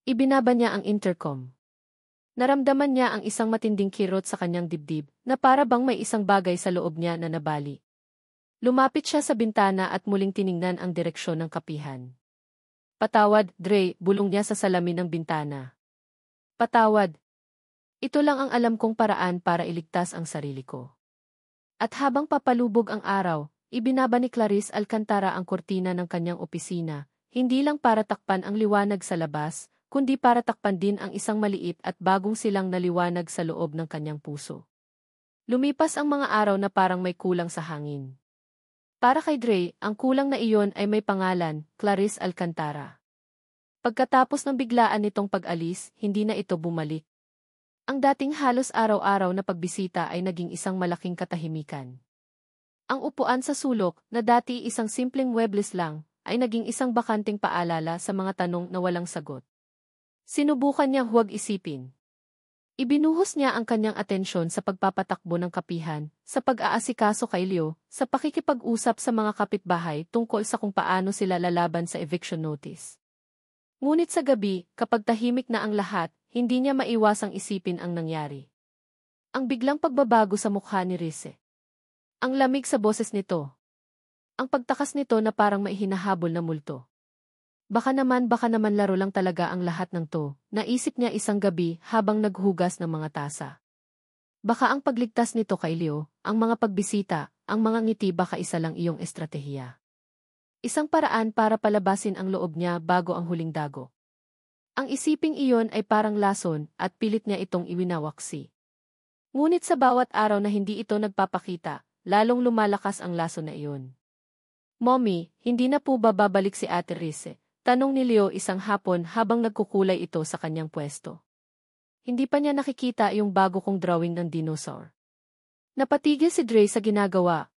Ibinaba niya ang intercom. Naramdaman niya ang isang matinding kirot sa kanyang dibdib, na para bang may isang bagay sa loob niya na nabali. Lumapit siya sa bintana at muling tiningnan ang direksyon ng kapihan. Patawad, Dre, bulong niya sa salamin ng bintana. Patawad. Ito lang ang alam kong paraan para iligtas ang sarili ko. At habang papalubog ang araw, ibinaba ni Clarice Alcantara ang kortina ng kanyang opisina, hindi lang para takpan ang liwanag sa labas, kundi para takpan din ang isang maliit at bagong silang na liwanag sa loob ng kanyang puso. Lumipas ang mga araw na parang may kulang sa hangin. Para kay Dre, ang kulang na iyon ay may pangalan, Clarice Alcantara. Pagkatapos ng biglaan nitong pag-alis, hindi na ito bumalik. Ang dating halos araw-araw na pagbisita ay naging isang malaking katahimikan. Ang upuan sa sulok, na dati isang simpleng webless lang, ay naging isang bakanting paalala sa mga tanong na walang sagot. Sinubukan niya huwag isipin. Ibinuhos niya ang kanyang atensyon sa pagpapatakbo ng kapihan, sa pag-aasikaso kay Leo, sa pakikipag-usap sa mga kapitbahay tungkol sa kung paano sila lalaban sa eviction notice. Ngunit sa gabi, kapag tahimik na ang lahat, hindi niya maiwasang isipin ang nangyari. Ang biglang pagbabago sa mukha ni Rize. Ang lamig sa boses nito. Ang pagtakas nito na parang may hinahabol na multo. Baka naman laro lang talaga ang lahat ng to, naisip niya isang gabi habang naghugas ng mga tasa. Baka ang pagligtas nito kay Leo, ang mga pagbisita, ang mga ngiti baka isa lang iyong estratehiya. Isang paraan para palabasin ang loob niya bago ang huling dago. Ang isiping iyon ay parang lason at pilit niya itong iwinawaksi. Ngunit sa bawat araw na hindi ito nagpapakita, lalong lumalakas ang lason na iyon. Mommy, hindi na po ba babalik si Ate Rize? Tanong ni Leo isang hapon habang nagkukulay ito sa kanyang pwesto. Hindi pa niya nakikita yung bago kong drawing ng dinosaur. Napatigil si Dre sa ginagawa.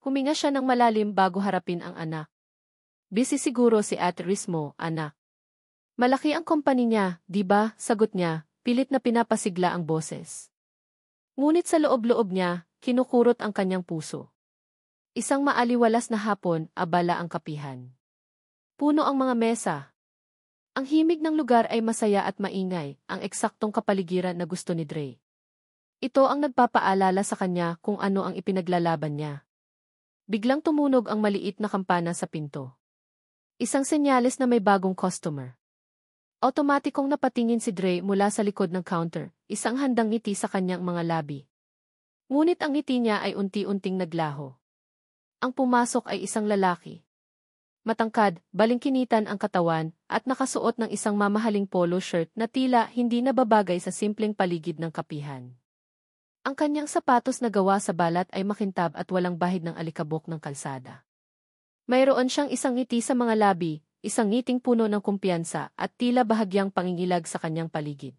Huminga siya ng malalim bago harapin ang anak. Busy siguro si Ate Rize mo, anak. Malaki ang company niya, di ba? Sagot niya, pilit na pinapasigla ang boses. Ngunit sa loob-loob niya, kinukurot ang kanyang puso. Isang maaliwalas na hapon, abala ang kapihan. Puno ang mga mesa. Ang himig ng lugar ay masaya at maingay, ang eksaktong kapaligiran na gusto ni Dre. Ito ang nagpapaalala sa kanya kung ano ang ipinaglalaban niya. Biglang tumunog ang maliit na kampana sa pinto. Isang senyales na may bagong customer. Automatikong napatingin si Dre mula sa likod ng counter, isang handang ngiti sa kanyang mga labi. Ngunit ang ngiti niya ay unti-unting naglaho. Ang pumasok ay isang lalaki. Matangkad, balingkinitan ang katawan, at nakasuot ng isang mamahaling polo shirt na tila hindi nababagay sa simpleng paligid ng kapihan. Ang kanyang sapatos na gawa sa balat ay makintab at walang bahid ng alikabok ng kalsada. Mayroon siyang isang ngiti sa mga labi, isang ngiting puno ng kumpiyansa at tila bahagyang pangingilag sa kanyang paligid.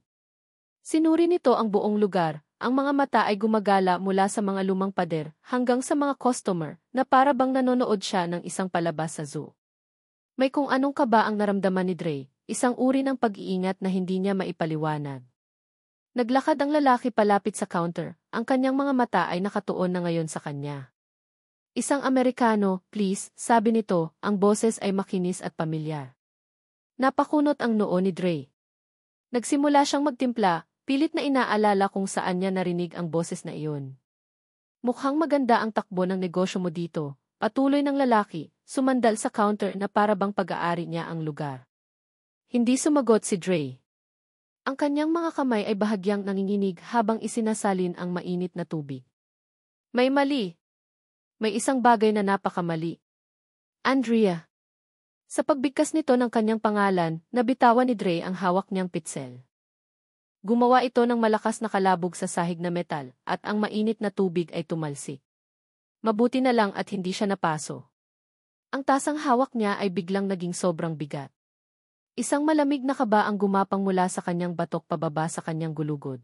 Sinuri nito ang buong lugar, ang mga mata ay gumagala mula sa mga lumang pader hanggang sa mga customer na para bang nanonood siya ng isang palabas sa zoo. May kung anong kaba ang naramdaman ni Dre, isang uri ng pag-iingat na hindi niya maipaliwanag. Naglakad ang lalaki palapit sa counter, ang kanyang mga mata ay nakatuon na ngayon sa kanya. Isang Amerikano, please, sabi nito, ang boses ay makinis at pamilyar. Napakunot ang noo ni Dre. Nagsimula siyang magtimpla, Pilit na inaalala kung saan niya narinig ang boses na iyon. Mukhang maganda ang takbo ng negosyo mo dito, patuloy ng lalaki, sumandal sa counter na para bang pag-aari niya ang lugar. Hindi sumagot si Dre. Ang kanyang mga kamay ay bahagyang nanginginig habang isinasalin ang mainit na tubig. May mali. May isang bagay na napakamali. Andrea. Sa pagbigkas nito ng kanyang pangalan, nabitawan ni Dre ang hawak niyang pitsel. Gumawa ito ng malakas na kalabog sa sahig na metal, at ang mainit na tubig ay tumalsik. Mabuti na lang at hindi siya napaso. Ang tasang hawak niya ay biglang naging sobrang bigat. Isang malamig na kaba ang gumapang mula sa kanyang batok pababa sa kanyang gulugod.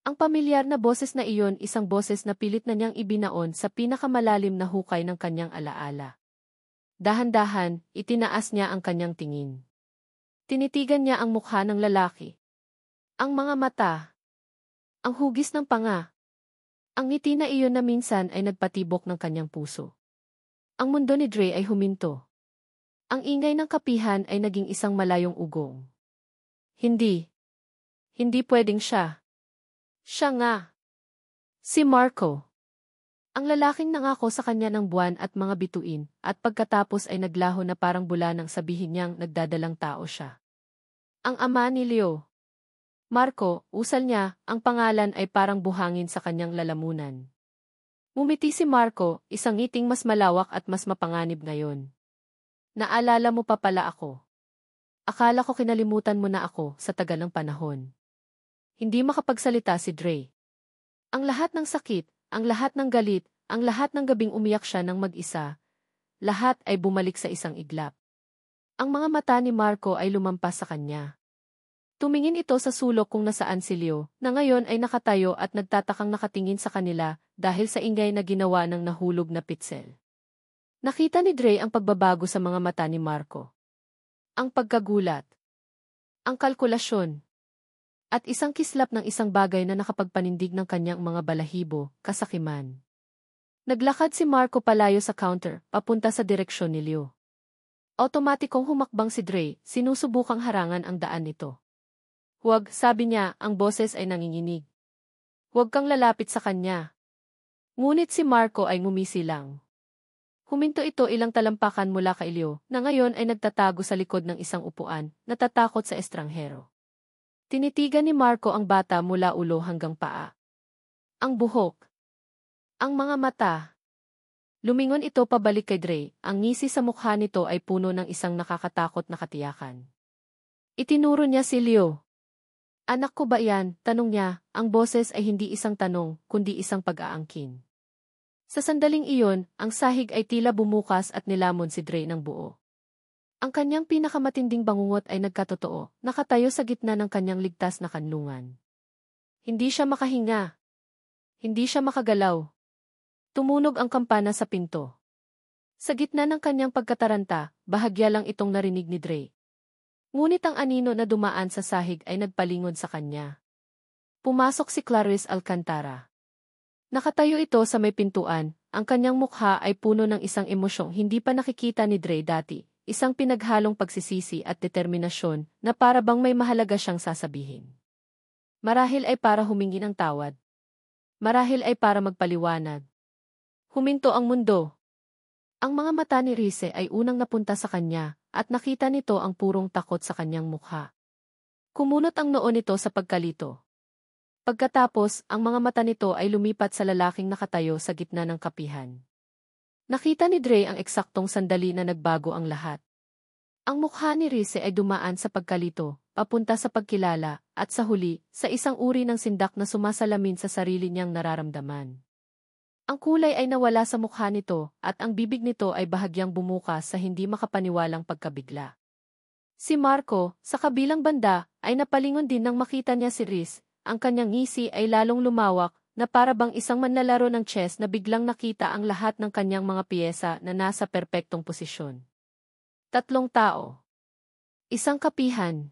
Ang pamilyar na boses na iyon, isang boses na pilit na niyang ibinaon sa pinakamalalim na hukay ng kanyang alaala. Dahan-dahan, itinaas niya ang kanyang tingin. Tinitigan niya ang mukha ng lalaki. Ang mga mata. Ang hugis ng panga. Ang ngiti na iyon na minsan ay nagpatibok ng kanyang puso. Ang mundo ni Dre ay huminto. Ang ingay ng kapihan ay naging isang malayong ugong. Hindi. Hindi pwedeng siya. Siya nga. Si Marco. Ang lalaking nangako sa kanya ng buwan at mga bituin, at pagkatapos ay naglaho na parang bula nang sabihin niyang nagdadalang tao siya. Ang ama ni Leo. Marco, usal niya, ang pangalan ay parang buhangin sa kanyang lalamunan. Ngumiti si Marco, isang ngiting mas malawak at mas mapanganib ngayon. Naalala mo pa pala ako. Akala ko kinalimutan mo na ako sa tagal ng panahon. Hindi makapagsalita si Dre. Ang lahat ng sakit, ang lahat ng galit, ang lahat ng gabing umiyak siya ng mag-isa, lahat ay bumalik sa isang iglap. Ang mga mata ni Marco ay lumampas sa kanya. Tumingin ito sa sulok kung nasaan si Leo, na ngayon ay nakatayo at nagtatakang nakatingin sa kanila dahil sa ingay na ginawa ng nahulog na pitsel. Nakita ni Dre ang pagbabago sa mga mata ni Marco. Ang pagkagulat. Ang kalkulasyon. At isang kislap ng isang bagay na nakapagpanindig ng kanyang mga balahibo, kasakiman. Naglakad si Marco palayo sa counter, papunta sa direksyon ni Leo. Otomatikong humakbang si Dre, sinusubukang harangan ang daan nito. Huwag, sabi niya, ang boses ay nanginginig. Huwag kang lalapit sa kanya. Ngunit si Marco ay ngumisi lang. Huminto ito ilang talampakan mula kay Leo, na ngayon ay nagtatago sa likod ng isang upuan, natatakot sa estranghero. Tinitigan ni Marco ang bata mula ulo hanggang paa. Ang buhok. Ang mga mata. Lumingon ito pabalik kay Dre, ang ngisi sa mukha nito ay puno ng isang nakakatakot na katiyakan. Itinuro niya si Leo. Anak ko ba yan? Tanong niya, ang boses ay hindi isang tanong, kundi isang pag-aangkin. Sa sandaling iyon, ang sahig ay tila bumukas at nilamon si Dre ng buo. Ang kanyang pinakamatinding bangungot ay nagkatotoo, nakatayo sa gitna ng kanyang ligtas na kanlungan. Hindi siya makahinga. Hindi siya makagalaw. Tumunog ang kampana sa pinto. Sa gitna ng kanyang pagkataranta, bahagya lang itong narinig ni Dre. Ngunit ang anino na dumaan sa sahig ay nagpalingon sa kanya. Pumasok si Clarice Alcantara. Nakatayo ito sa may pintuan, ang kanyang mukha ay puno ng isang emosyong hindi pa nakikita ni Dre dati, isang pinaghalong pagsisisi at determinasyon na para bang may mahalaga siyang sasabihin. Marahil ay para humingi ng tawad. Marahil ay para magpaliwanag. Huminto ang mundo. Ang mga mata ni Rize ay unang napunta sa kanya, at nakita nito ang purong takot sa kanyang mukha. Kumunot ang noo nito sa pagkalito. Pagkatapos, ang mga mata nito ay lumipat sa lalaking nakatayo sa gitna ng kapihan. Nakita ni Dre ang eksaktong sandali na nagbago ang lahat. Ang mukha ni Rize ay dumaan sa pagkalito, papunta sa pagkilala, at sa huli, sa isang uri ng sindak na sumasalamin sa sarili niyang nararamdaman. Ang kulay ay nawala sa mukha nito, at ang bibig nito ay bahagyang bumukas sa hindi makapaniwalang pagkabigla. Si Marco, sa kabilang banda, ay napalingon din nang makita niya si Riz. Ang kanyang ngisi ay lalong lumawak, na para bang isang manlalaro ng chess na biglang nakita ang lahat ng kanyang mga piyesa na nasa perpektong posisyon. Tatlong tao. Isang kapihan.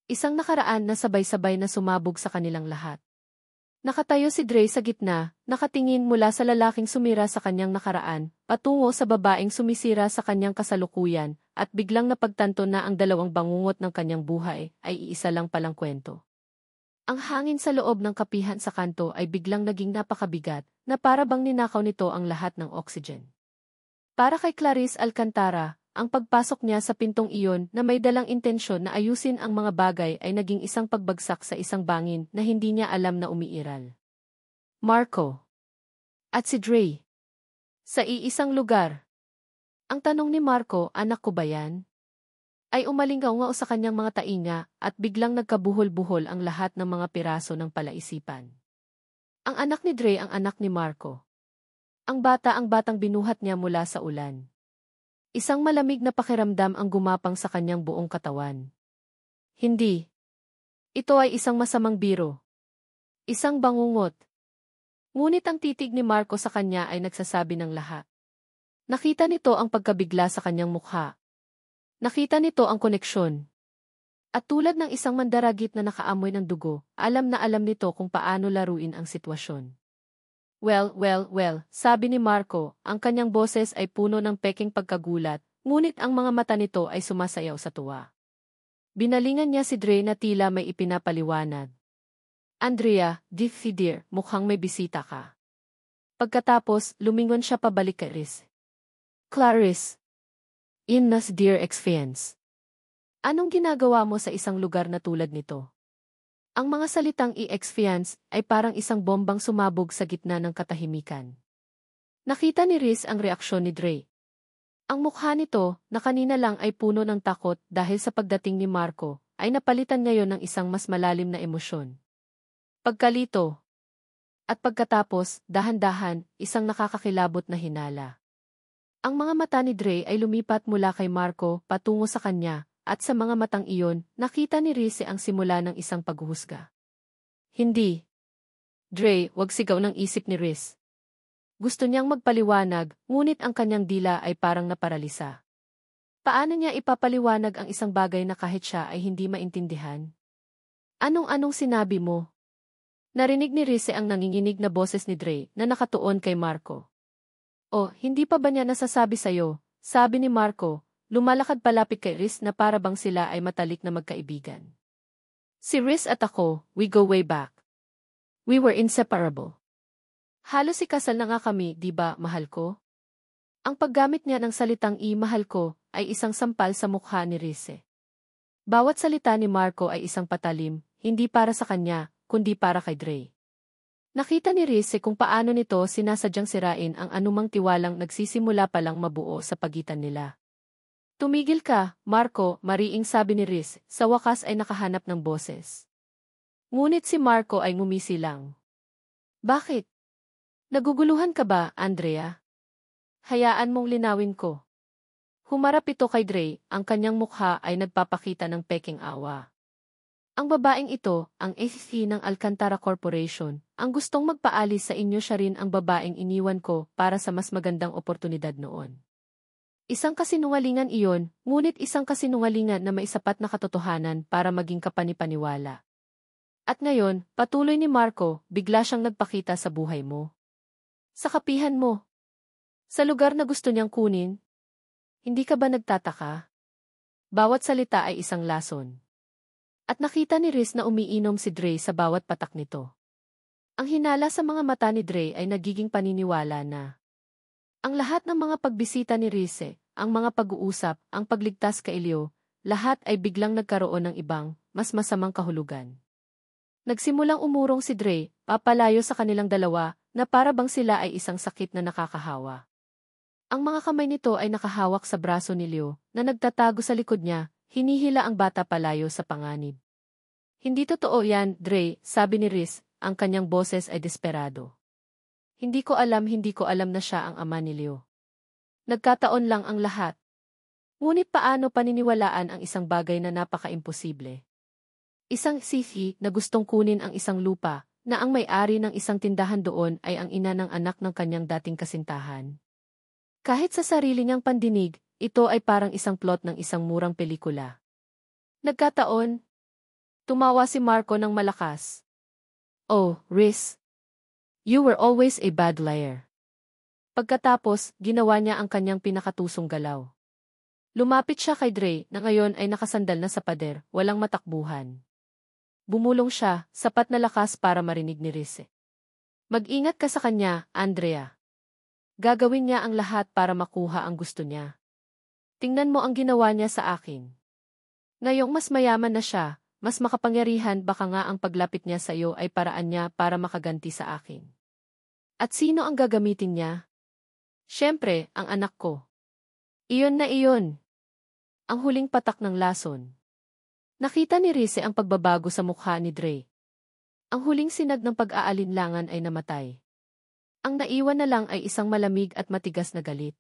Isang nakaraan na sabay-sabay na sumabog sa kanilang lahat. Nakatayo si Dre sa gitna, nakatingin mula sa lalaking sumira sa kanyang nakaraan, patungo sa babaeng sumisira sa kanyang kasalukuyan, at biglang napagtanto na ang dalawang bangungot ng kanyang buhay ay iisa lang palang kwento. Ang hangin sa loob ng kapihan sa kanto ay biglang naging napakabigat na para bang ninakaw nito ang lahat ng oxygen. Para kay Clarice Alcantara, ang pagpasok niya sa pintong iyon na may dalang intensyon na ayusin ang mga bagay ay naging isang pagbagsak sa isang bangin na hindi niya alam na umiiral. Marco. At si Dre. Sa iisang lugar. Ang tanong ni Marco, anak ko ba yan? Ay umalingaw sa kanyang mga tainga at biglang nagkabuhol-buhol ang lahat ng mga piraso ng palaisipan. Ang anak ni Dre ang anak ni Marco. Ang batang binuhat niya mula sa ulan. Isang malamig na pakiramdam ang gumapang sa kanyang buong katawan. Hindi. Ito ay isang masamang biro. Isang bangungot. Ngunit ang titig ni Marco sa kanya ay nagsasabi ng lahat. Nakita nito ang pagkabigla sa kanyang mukha. Nakita nito ang koneksyon. At tulad ng isang mandaragit na nakaamoy ng dugo, alam na alam nito kung paano laruin ang sitwasyon. Well, sabi ni Marco, ang kanyang boses ay puno ng peking pagkagulat, ngunit ang mga mata nito ay sumasayaw sa tuwa. Binalingan niya si Dre na tila may ipinapaliwanag. Andrea, dear, mukhang may bisita ka. Pagkatapos, lumingon siya pabalik kay Riz. Clarice. Innas dear ex-fiance. Anong ginagawa mo sa isang lugar na tulad nito? Ang mga salitang ex-fiance ay parang isang bombang sumabog sa gitna ng katahimikan. Nakita ni Riz ang reaksyon ni Dre. Ang mukha nito, na kanina lang ay puno ng takot dahil sa pagdating ni Marco, ay napalitan ngayon ng isang mas malalim na emosyon. Pagkalito. At pagkatapos, dahan-dahan, isang nakakakilabot na hinala. Ang mga mata ni Dre ay lumipat mula kay Marco patungo sa kanya, at sa mga matang iyon, nakita ni Riz ang simula ng isang paghuhusga. Hindi. Dre, wag sigaw ng isip ni Riz. Gusto niyang magpaliwanag, ngunit ang kanyang dila ay parang naparalisa. Paano niya ipapaliwanag ang isang bagay na kahit siya ay hindi maintindihan? Anong sinabi mo? Narinig ni Riz ang nanginginig na boses ni Dre na nakatuon kay Marco. Oh, hindi pa ba niya nasasabi sa'yo? Sabi ni Marco, lumalakad palapit kay Riz na para bang sila ay matalik na magkaibigan. Si Riz at ako, we go way back. We were inseparable. Halos ikasal na nga kami, di ba, mahal ko? Ang paggamit niya ng salitang mahal ko, ay isang sampal sa mukha ni Riz. Bawat salita ni Marco ay isang patalim, hindi para sa kanya, kundi para kay Dre. Nakita ni Riz kung paano nito sinasadyang sirain ang anumang tiwalang nagsisimula palang mabuo sa pagitan nila. Tumigil ka, Marco, mariing sabi ni Riz, sa wakas ay nakahanap ng boses. Ngunit si Marco ay ngumisi lang. Bakit? Naguguluhan ka ba, Andrea? Hayaan mong linawin ko. Humarap ito kay Dre, ang kanyang mukha ay nagpapakita ng peking awa. Ang babaeng ito, ang SC ng Alcantara Corporation, ang gustong magpaalis sa inyo siya rin ang babaeng iniwan ko para sa mas magandang oportunidad noon. Isang kasinungalingan iyon, ngunit isang kasinungalingan na may sapat na katotohanan para maging kapanipaniwala. At ngayon, patuloy ni Marco, bigla siyang nagpakita sa buhay mo. Sa kapihan mo. Sa lugar na gusto niyang kunin. Hindi ka ba nagtataka? Bawat salita ay isang lason. At nakita ni Riz na umiinom si Dre sa bawat patak nito. Ang hinala sa mga mata ni Dre ay nagiging paniniwala na. Ang lahat ng mga pagbisita ni Riz, ang mga pag-uusap, ang pagligtas kay Elio, lahat ay biglang nagkaroon ng ibang, mas masamang kahulugan. Nagsimulang umurong si Dre, papalayo sa kanilang dalawa, na para bang sila ay isang sakit na nakakahawa. Ang mga kamay nito ay nakahawak sa braso ni Leo, na nagtatago sa likod niya, hinihila ang bata palayo sa panganib. Hindi totoo yan, Dre, sabi ni Riz, ang kanyang boses ay desperado. Hindi ko alam na siya ang ama ni Leo. Nagkataon lang ang lahat. Ngunit paano paniniwalaan ang isang bagay na napaka-imposible? Isang sisi na gustong kunin ang isang lupa, na ang may-ari ng isang tindahan doon ay ang ina ng anak ng kanyang dating kasintahan. Kahit sa sarili niyang pandinig, ito ay parang isang plot ng isang murang pelikula. Nagkataon. Tumawa si Marco ng malakas. Oh, Riz. You were always a bad liar. Pagkatapos, ginawa niya ang kanyang pinakatusong galaw. Lumapit siya kay Dre na ngayon ay nakasandal na sa pader, walang matakbuhan. bumulong siya, sapat na lakas para marinig ni Riz. Mag-ingat ka sa kanya, Andrea. Gagawin niya ang lahat para makuha ang gusto niya. Tingnan mo ang ginawa niya sa akin. Ngayong mas mayaman na siya, mas makapangyarihan, baka nga ang paglapit niya sa iyo ay paraan niya para makaganti sa akin. At sino ang gagamitin niya? Siyempre, ang anak ko. Iyon na iyon. Ang huling patak ng lason. Nakita ni Riz ang pagbabago sa mukha ni Dre. Ang huling sinag ng pag-aalinlangan ay namatay. Ang naiwan na lang ay isang malamig at matigas na galit.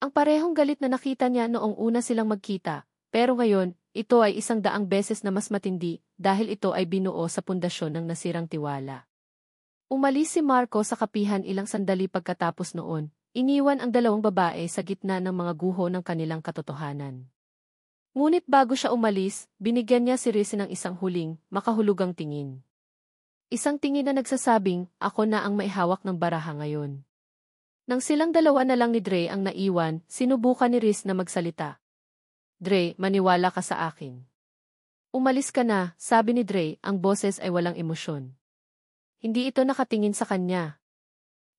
Ang parehong galit na nakita niya noong una silang magkita, pero ngayon, ito ay 100 beses na mas matindi dahil ito ay binuo sa pundasyon ng nasirang tiwala. Umalis si Marco sa kapihan ilang sandali pagkatapos noon, iniwan ang 2 babae sa gitna ng mga guho ng kanilang katotohanan. Ngunit bago siya umalis, binigyan niya si Riz ng isang huling, makahulugang tingin. Isang tingin na nagsasabing, ako na ang maihawak ng baraha ngayon. Nang silang dalawa na lang ni Dre ang naiwan, sinubukan ni Riz na magsalita. Dre, maniwala ka sa akin. Umalis ka na, sabi ni Dre, ang boses ay walang emosyon. Hindi ito nakatingin sa kanya.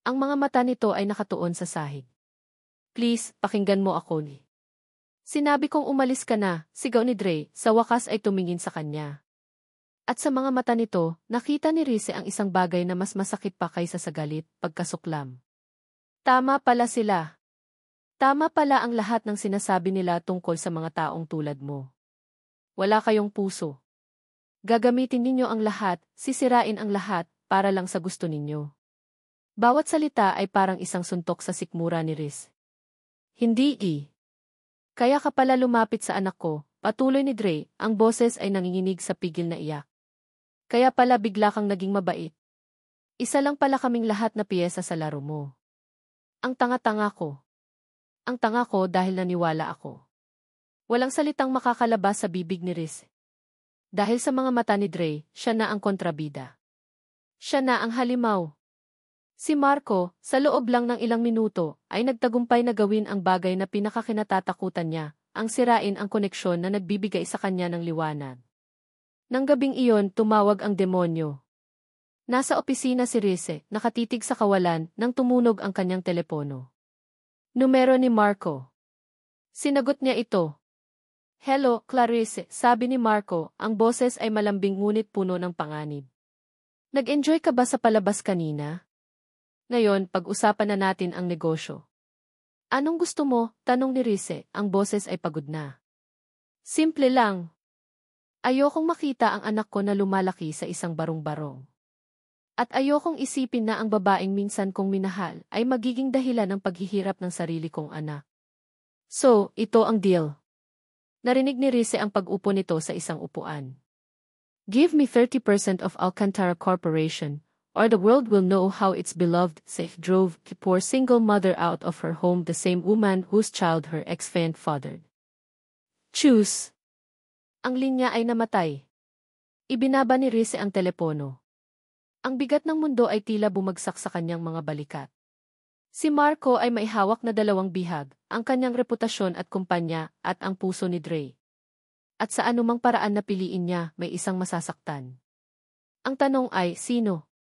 Ang mga mata nito ay nakatuon sa sahig. Please, pakinggan mo ako ni. Sinabi kong umalis ka na, sigaw ni Dre, sa wakas ay tumingin sa kanya. At sa mga mata nito, nakita ni Riz ang isang bagay na mas masakit pa kaysa sa galit, pagkasuklam. Tama pala sila. Tama pala ang lahat ng sinasabi nila tungkol sa mga taong tulad mo. Wala kayong puso. Gagamitin ninyo ang lahat, sisirain ang lahat, para lang sa gusto ninyo. Bawat salita ay parang isang suntok sa sikmura ni Riz. Hindi Kaya ka pala lumapit sa anak ko, patuloy ni Dre, ang boses ay nanginginig sa pigil na iyak. Kaya pala bigla kang naging mabait. Isa lang pala kaming lahat na piyesa sa laro mo. Ang tanga-tanga ko. Ang tanga ko dahil naniwala ako. Walang salitang makakalabas sa bibig ni Riz. Dahil sa mga mata ni Dre, siya na ang kontrabida. Siya na ang halimaw. Si Marco, sa loob lang ng ilang minuto, ay nagtagumpay na gawin ang bagay na pinakakinatatakutan niya, ang sirain ang koneksyon na nagbibigay sa kanya ng liwanag. Nang gabing iyon, tumawag ang demonyo. Nasa opisina si Riz, nakatitig sa kawalan nang tumunog ang kanyang telepono. Numero ni Marco. Sinagot niya ito. Hello, Clarice, sabi ni Marco, ang boses ay malambing ngunit puno ng panganib. Nag-enjoy ka ba sa palabas kanina? Ngayon, pag-usapan na natin ang negosyo. Anong gusto mo? Tanong ni Riz, ang boses ay pagod na. Simple lang. Ayokong makita ang anak ko na lumalaki sa isang barong-barong. At ayokong isipin na ang babaeng minsan kong minahal ay magiging dahilan ng paghihirap ng sarili kong anak. So, ito ang deal. Narinig ni Riz ang pag-upo nito sa isang upuan. Give me 30% of Alcantara Corporation, or the world will know how its beloved safe drove the poor single mother out of her home, the same woman whose child her ex-fiancé fathered. Choose. Ang linya ay namatay. Ibinaba ni Riz ang telepono. Ang bigat ng mundo ay tila bumagsak sa kanyang mga balikat. Si Marco ay maihawak na 2 bihag, ang kanyang reputasyon at kumpanya, at ang puso ni Dre. At sa anumang paraan na piliin niya, may isang masasaktan. Ang tanong ay, sino?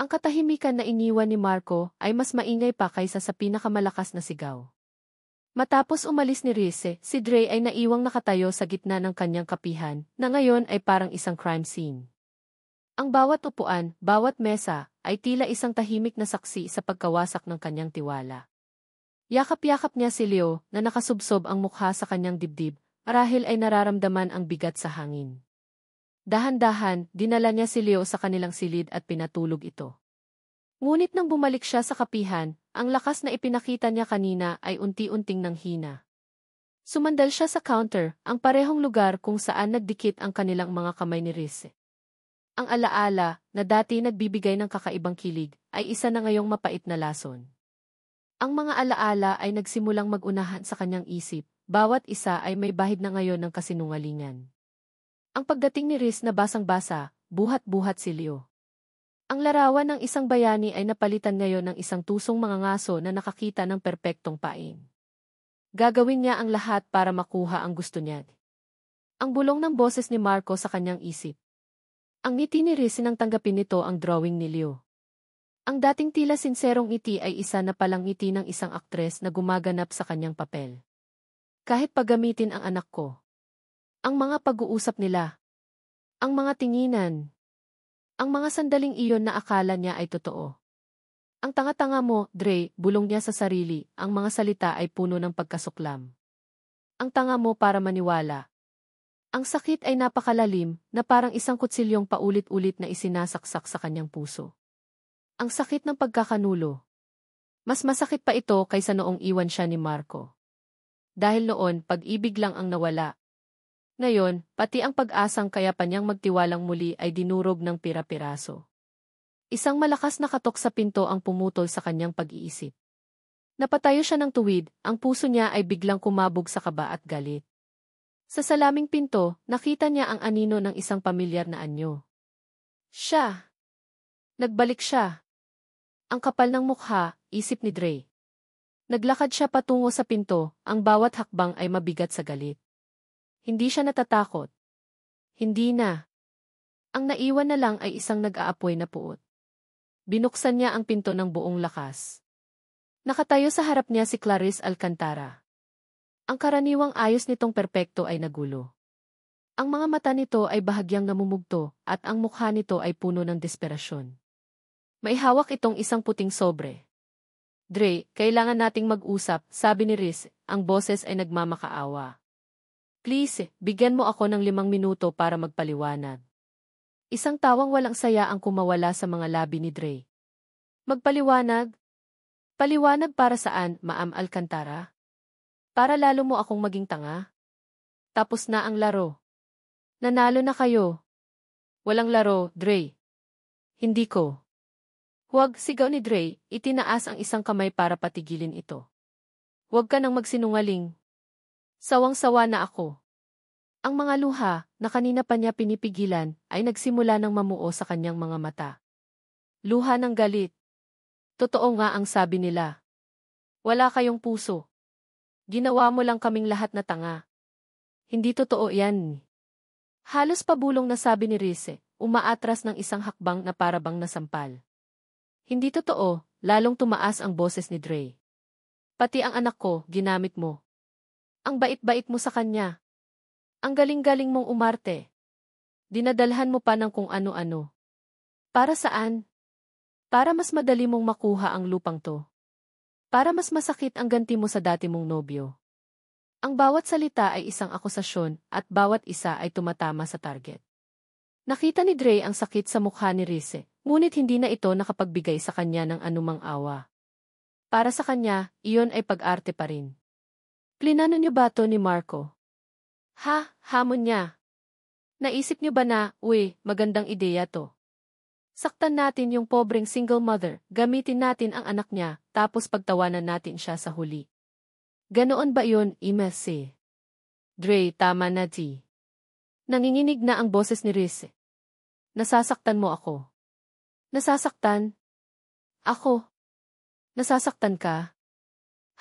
Ang katahimikan na iniwan ni Marco ay mas maingay pa kaysa sa pinakamalakas na sigaw. Matapos umalis ni Riz, si Dre ay naiwang nakatayo sa gitna ng kanyang kapihan, na ngayon ay parang isang crime scene. Ang bawat upuan, bawat mesa, ay tila isang tahimik na saksi sa pagkawasak ng kanyang tiwala. Yakap-yakap niya si Leo na nakasubsob ang mukha sa kanyang dibdib, marahil ay nararamdaman ang bigat sa hangin. Dahan-dahan, dinala niya si Leo sa kanilang silid at pinatulog ito. Ngunit nang bumalik siya sa kapihan, ang lakas na ipinakita niya kanina ay unti-unting nanghina. Sumandal siya sa counter, ang parehong lugar kung saan nagdikit ang kanilang mga kamay ni Riz. Ang alaala, na dati nagbibigay ng kakaibang kilig, ay isa na ngayong mapait na lason. Ang mga alaala ay nagsimulang mag-unahan sa kanyang isip, bawat isa ay may bahid na ngayon ng kasinungalingan. Ang pagdating ni Riz na basang-basa, buhat-buhat si Leo. Ang larawan ng isang bayani ay napalitan ngayon ng isang tusong mga ngaso na nakakita ng perpektong pain. Gagawin niya ang lahat para makuha ang gusto niya. Ang bulong ng boses ni Marco sa kanyang isip. Ang ngiti ni Riz nang tanggapin nito ang drawing ni Leo. Ang dating tila sinserong ngiti ay isa na palang ngiti ng isang aktres na gumaganap sa kanyang papel. Kahit paggamitin ang anak ko. Ang mga pag-uusap nila. Ang mga tinginan. Ang mga sandaling iyon na akala niya ay totoo. Ang tanga-tanga mo, Dre, bulong niya sa sarili, ang mga salita ay puno ng pagkasuklam. Ang tanga mo para maniwala. Ang sakit ay napakalalim, na parang isang kutsilyong paulit-ulit na isinasaksak sa kanyang puso. Ang sakit ng pagkakanulo. Mas masakit pa ito kaysa noong iwan siya ni Marco. Dahil noon, pag-ibig lang ang nawala. Ngayon, pati ang pag-asang kaya pa niyang magtiwalang muli ay dinurog ng pira-piraso. Isang malakas na katok sa pinto ang pumutol sa kanyang pag-iisip. Napatayo siya ng tuwid, ang puso niya ay biglang kumabog sa kaba at galit. Sa salaming pinto, nakita niya ang anino ng isang pamilyar na anyo. Siya! Nagbalik siya. Ang kapal ng mukha, isip ni Dre. Naglakad siya patungo sa pinto, ang bawat hakbang ay mabigat sa galit. Hindi siya natatakot. Hindi na. Ang naiwan na lang ay isang nag-aapoy na puot. Binuksan niya ang pinto ng buong lakas. Nakatayo sa harap niya si Clarice Alcantara. Ang karaniwang ayos nitong perpekto ay nagulo. Ang mga mata nito ay bahagyang namumugto at ang mukha nito ay puno ng desperasyon. May hawak itong isang puting sobre. Dre, kailangan nating mag-usap, sabi ni Riz, ang boses ay nagmamakaawa. Please, bigyan mo ako ng 5 minuto para magpaliwanag. Isang tawang walang saya ang kumawala sa mga labi ni Dre. Magpaliwanag? Paliwanag para saan, Ma'am Alcantara? Para lalo mo akong maging tanga? Tapos na ang laro. Nanalo na kayo. Walang laro, Dre. Hindi ko. Huwag, sigaw ni Dre, itinaas ang isang kamay para patigilin ito. Huwag ka nang magsinungaling. Sawang-sawa na ako. Ang mga luha, na kanina pa niya pinipigilan, ay nagsimula ng mamuo sa kanyang mga mata. Luha ng galit. Totoo nga ang sabi nila. Wala kayong puso. Ginawa mo lang kaming lahat na tanga. Hindi totoo yan. Halos pabulong na sabi ni Rize, umaatras ng isang hakbang na parabang nasampal. Hindi totoo, lalong tumaas ang boses ni Dre. Pati ang anak ko, ginamit mo. Ang bait-bait mo sa kanya. Ang galing-galing mong umarte. Dinadalhan mo pa ng kung ano-ano. Para saan? Para mas madali mong makuha ang lupang to. Para mas masakit ang ganti mo sa dati mong nobyo. Ang bawat salita ay isang akusasyon at bawat isa ay tumatama sa target. Nakita ni Dre ang sakit sa mukha ni Rize, ngunit hindi na ito nakapagbigay sa kanya ng anumang awa. Para sa kanya, iyon ay pag-arte pa rin. Plinano niyo ba to ni Marco? Ha, hamon niya. Naisip niyo ba na, magandang ideya to. Saktan natin yung pobreng single mother, gamitin natin ang anak niya, tapos pagtawanan natin siya sa huli. Ganoon ba yun, Imesi? Dre, tama na di. Nanginginig na ang boses ni Rize. Nasasaktan mo ako. Nasasaktan? Ako? Nasasaktan ka?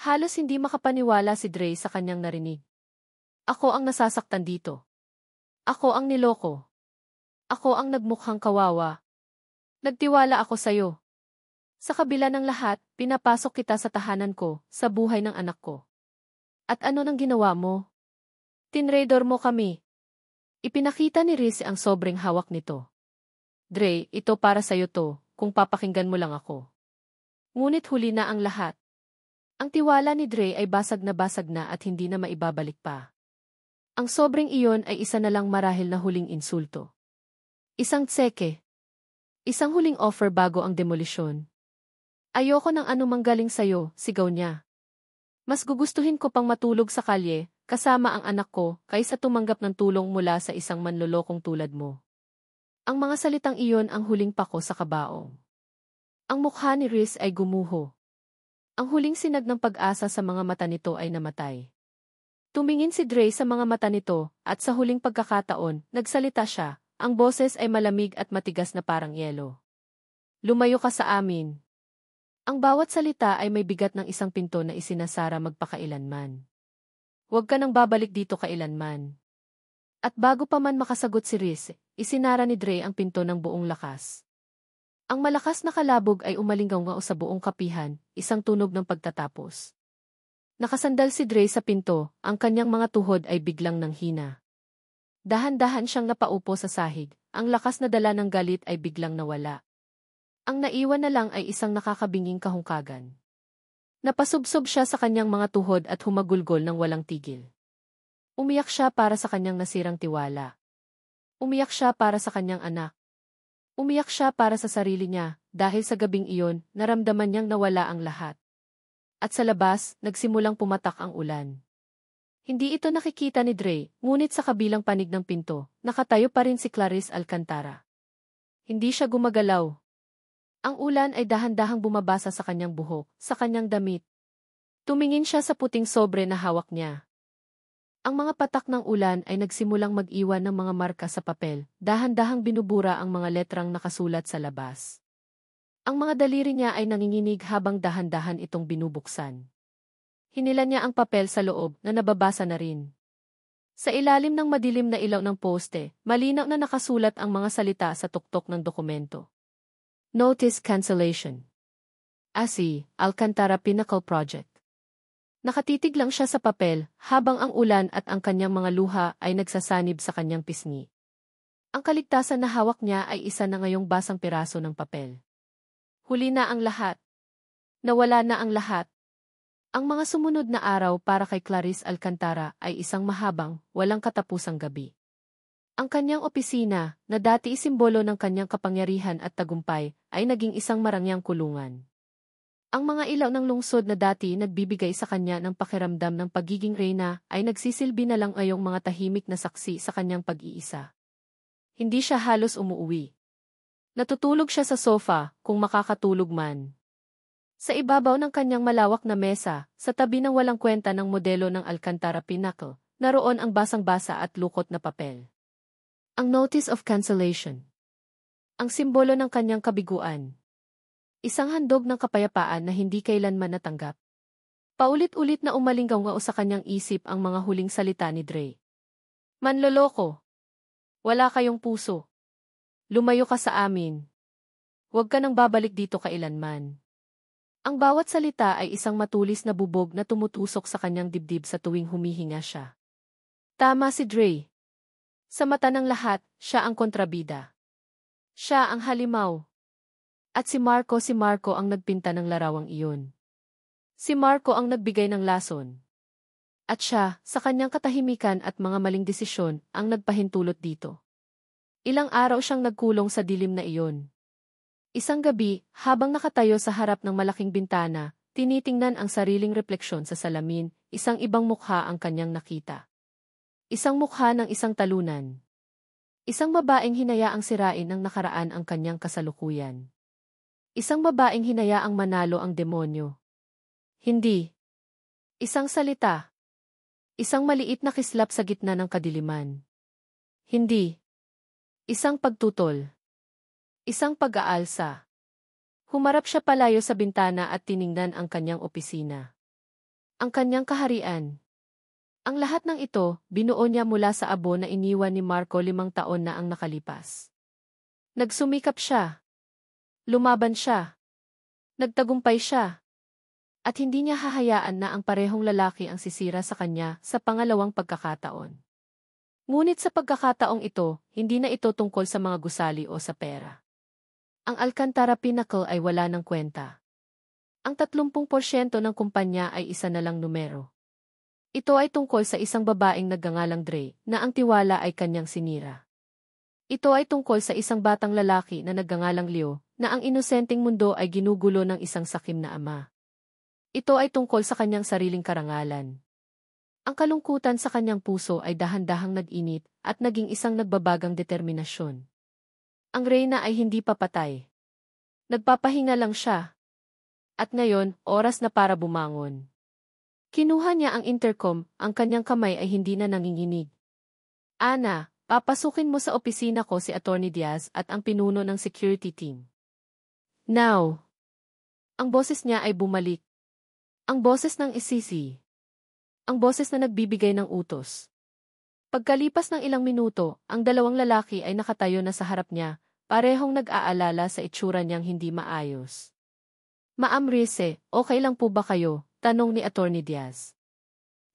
Halos hindi makapaniwala si Dre sa kanyang narinig. Ako ang nasasaktan dito. Ako ang niloko. Ako ang nagmukhang kawawa. Nagtiwala ako sa'yo. Sa kabila ng lahat, pinapasok kita sa tahanan ko, sa buhay ng anak ko. At ano nang ginawa mo? Tinraidor mo kami. Ipinakita ni Rize ang sobrang hawak nito. Dre, ito para sa'yo to, kung papakinggan mo lang ako. Ngunit huli na ang lahat. Ang tiwala ni Dre ay basag na at hindi na maibabalik pa. Ang sobrang iyon ay isa na lang marahil na huling insulto. Isang tseke. Isang huling offer bago ang demolisyon. Ayoko ng anumang galing sa'yo, sigaw niya. Mas gugustuhin ko pang matulog sa kalye, kasama ang anak ko, kaysa tumanggap ng tulong mula sa isang manlolokong tulad mo. Ang mga salitang iyon ang huling pako sa kabaong. Ang mukha ni Riz ay gumuho. Ang huling sinag ng pag-asa sa mga mata nito ay namatay. Tumingin si Dre sa mga mata nito, at sa huling pagkakataon, nagsalita siya, ang boses ay malamig at matigas na parang yelo. Lumayo ka sa amin. Ang bawat salita ay may bigat ng isang pinto na isinasara magpakailanman. Huwag ka nang babalik dito kailanman. At bago pa man makasagot si Riz, isinara ni Dre ang pinto ng buong lakas. Ang malakas na kalabog ay umalinggaw-ngao sa buong kapihan, isang tunog ng pagtatapos. Nakasandal si Dre sa pinto, ang kanyang mga tuhod ay biglang nanghina. Dahan-dahan siyang napaupo sa sahig, ang lakas na dala ng galit ay biglang nawala. Ang naiwan na lang ay isang nakakabinging kahungkagan. Napasubsob siya sa kanyang mga tuhod at humagulgol ng walang tigil. Umiyak siya para sa kanyang nasirang tiwala. Umiyak siya para sa kanyang anak. Umiyak siya para sa sarili niya, dahil sa gabing iyon, naramdaman niyang nawala ang lahat. At sa labas, nagsimulang pumatak ang ulan. Hindi ito nakikita ni Dre, ngunit sa kabilang panig ng pinto, nakatayo pa rin si Clarice Alcantara. Hindi siya gumagalaw. Ang ulan ay dahan-dahang bumabasa sa kanyang buhok, sa kanyang damit. Tumingin siya sa puting sobre na hawak niya. Ang mga patak ng ulan ay nagsimulang mag-iwan ng mga marka sa papel, dahan-dahang binubura ang mga letrang nakasulat sa labas. Ang mga daliri niya ay nanginginig habang dahan-dahan itong binubuksan. Hinila niya ang papel sa loob na nababasa na rin. Sa ilalim ng madilim na ilaw ng poste, malinaw na nakasulat ang mga salita sa tuktok ng dokumento. Notice cancellation. ASI, Alcantara Pinnacle Project. Nakatitig lang siya sa papel, habang ang ulan at ang kanyang mga luha ay nagsasanib sa kanyang pisngi. Ang kaligtasan na hawak niya ay isa na ngayong basang piraso ng papel. Huli na ang lahat. Nawala na ang lahat. Ang mga sumunod na araw para kay Clarice Alcantara ay isang mahabang, walang katapusang gabi. Ang kanyang opisina, na dati isimbolo ng kanyang kapangyarihan at tagumpay, ay naging isang marangyang kulungan. Ang mga ilaw ng lungsod na dati nagbibigay sa kanya ng pakiramdam ng pagiging reyna ay nagsisilbi na lang ngayong mga tahimik na saksi sa kanyang pag-iisa. Hindi siya halos umuuwi. Natutulog siya sa sofa, kung makakatulog man. Sa ibabaw ng kanyang malawak na mesa, sa tabi ng walang kwenta ng modelo ng Alcantara Pinnacle, naroon ang basang-basa at lukot na papel. Ang Notice of Cancellation. Ang simbolo ng kanyang kabiguan. Isang handog ng kapayapaan na hindi kailanman natanggap. Paulit-ulit na umalinggaw-ngao sa kanyang isip ang mga huling salita ni Dre. Manloloko. Wala kayong puso. Lumayo ka sa amin. Huwag ka nang babalik dito kailanman. Ang bawat salita ay isang matulis na bubog na tumutusok sa kanyang dibdib sa tuwing humihinga siya. Tama si Dre. Sa mata ng lahat, siya ang kontrabida. Siya ang halimaw. At si Marco ang nagpinta ng larawang iyon. Si Marco ang nagbigay ng lason. At siya, sa kanyang katahimikan at mga maling desisyon, ang nagpahintulot dito. Ilang araw siyang nagkulong sa dilim na iyon. Isang gabi, habang nakatayo sa harap ng malaking bintana, tinitingnan ang sariling refleksyon sa salamin, isang ibang mukha ang kanyang nakita. Isang mukha ng isang talunan. Isang babaeng hinayaang sirain ng nakaraan ang kanyang kasalukuyan. Isang babaeng hinayaang manalo ang demonyo. Hindi. Isang salita. Isang maliit na kislap sa gitna ng kadiliman. Hindi. Isang pagtutol. Isang pag-aalsa. Humarap siya palayo sa bintana at tiningnan ang kanyang opisina. Ang kanyang kaharian. Ang lahat ng ito, binuo niya mula sa abo na iniwan ni Marco 5 taon na ang nakalipas. Nagsumikap siya. Lumaban siya. Nagtagumpay siya. At hindi niya hahayaan na ang parehong lalaki ang sisira sa kanya sa pangalawang pagkakataon. Ngunit sa pagkakataong ito, hindi na ito tungkol sa mga gusali o sa pera. Ang Alcantara Pinnacle ay wala ng kwenta. Ang 30% ng kumpanya ay isa na lang numero. Ito ay tungkol sa isang babaeng nagngangalang Dre na ang tiwala ay kanyang sinira. Ito ay tungkol sa isang batang lalaki na nagngangalang Leo na ang inosenteng mundo ay ginugulo ng isang sakim na ama. Ito ay tungkol sa kanyang sariling karangalan. Ang kalungkutan sa kanyang puso ay dahan-dahang nag-init at naging isang nagbabagang determinasyon. Ang reyna ay hindi papatay. Nagpapahinga lang siya. At ngayon, oras na para bumangon. Kinuha niya ang intercom, ang kanyang kamay ay hindi na nanginginig. Ana, papasukin mo sa opisina ko si Atty. Diaz at ang pinuno ng security team. Now. Ang boses niya ay bumalik. Ang boses ng isisi. Ang boses na nagbibigay ng utos. Pagkalipas ng ilang minuto, ang dalawang lalaki ay nakatayo na sa harap niya, parehong nag-aalala sa itsura niyang hindi maayos. Ma'am Rize, okay lang po ba kayo? Tanong ni Attorney Diaz.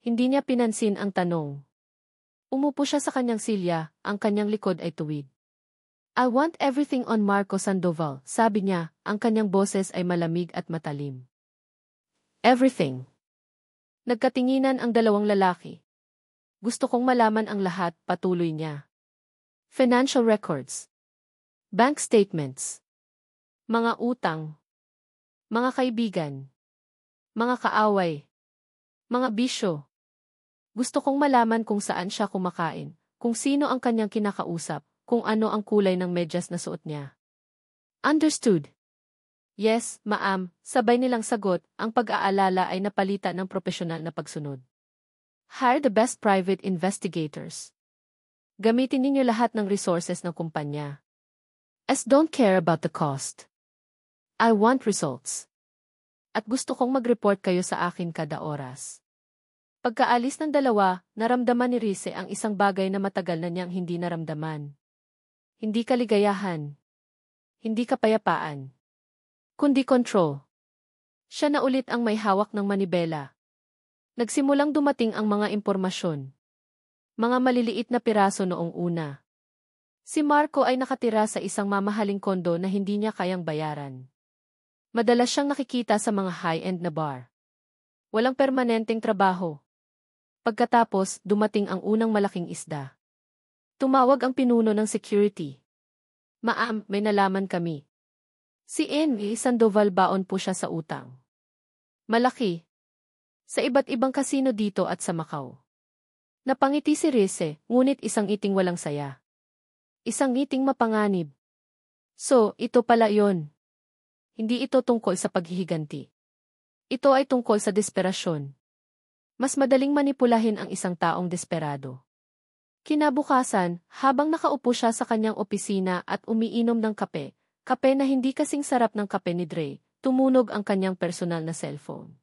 Hindi niya pinansin ang tanong. Umupo siya sa kanyang silya, ang kanyang likod ay tuwid. I want everything on Marco Sandoval, sabi niya, ang kanyang boses ay malamig at matalim. Everything. Nagkatinginan ang dalawang lalaki. Gusto kong malaman ang lahat, patuloy niya. Financial records. Bank statements. Mga utang. Mga kaibigan. Mga kaaway. Mga bisyo. Gusto kong malaman kung saan siya kumakain, kung sino ang kanyang kinakausap, kung ano ang kulay ng medyas na suot niya. Understood. Yes, ma'am, sabay nilang sagot, ang pag-aalala ay napalitan ng propesyonal na pagsunod. Hire the best private investigators. Gamitin ninyo lahat ng resources ng kumpanya. Don't care about the cost. I want results. At gusto kong mag-report kayo sa akin kada oras. Pagkaalis ng dalawa, naramdaman ni Rize ang isang bagay na matagal na niyang hindi naramdaman. Hindi kaligayahan. Hindi kapayapaan. Kundi control. Siya na ulit ang may hawak ng manibela. Nagsimulang dumating ang mga impormasyon. Mga maliliit na piraso noong una. Si Marco ay nakatira sa isang mamahaling kondo na hindi niya kayang bayaran. Madalas siyang nakikita sa mga high-end na bar. Walang permanenteng trabaho. Pagkatapos, dumating ang unang malaking isda. Tumawag ang pinuno ng security. Ma'am, may nalaman kami. Si Henry Sandoval baon po siya sa utang. Malaki. Sa iba't ibang kasino dito at sa Macau. Napangiti si Rize, ngunit isang ngiting walang saya. Isang ngiting mapanganib. So, ito pala yon. Hindi ito tungkol sa paghihiganti. Ito ay tungkol sa desperasyon. Mas madaling manipulahin ang isang taong desperado. Kinabukasan, habang nakaupo siya sa kanyang opisina at umiinom ng kape, kape na hindi kasing sarap ng kape ni Dre, tumunog ang kanyang personal na cellphone.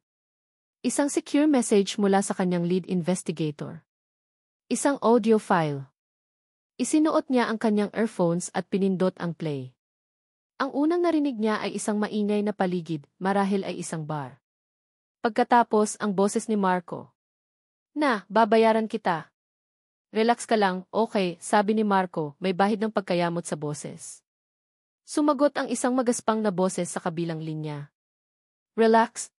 Isang secure message mula sa kanyang lead investigator. Isang audio file. Isinuot niya ang kanyang earphones at pinindot ang play. Ang unang narinig niya ay isang maingay na paligid, marahil ay isang bar. Pagkatapos ang boses ni Marco. Na, babayaran kita. Relax ka lang, okay, sabi ni Marco, may bahid ng pagkayamot sa boses. Sumagot ang isang magaspang na boses sa kabilang linya. Relax.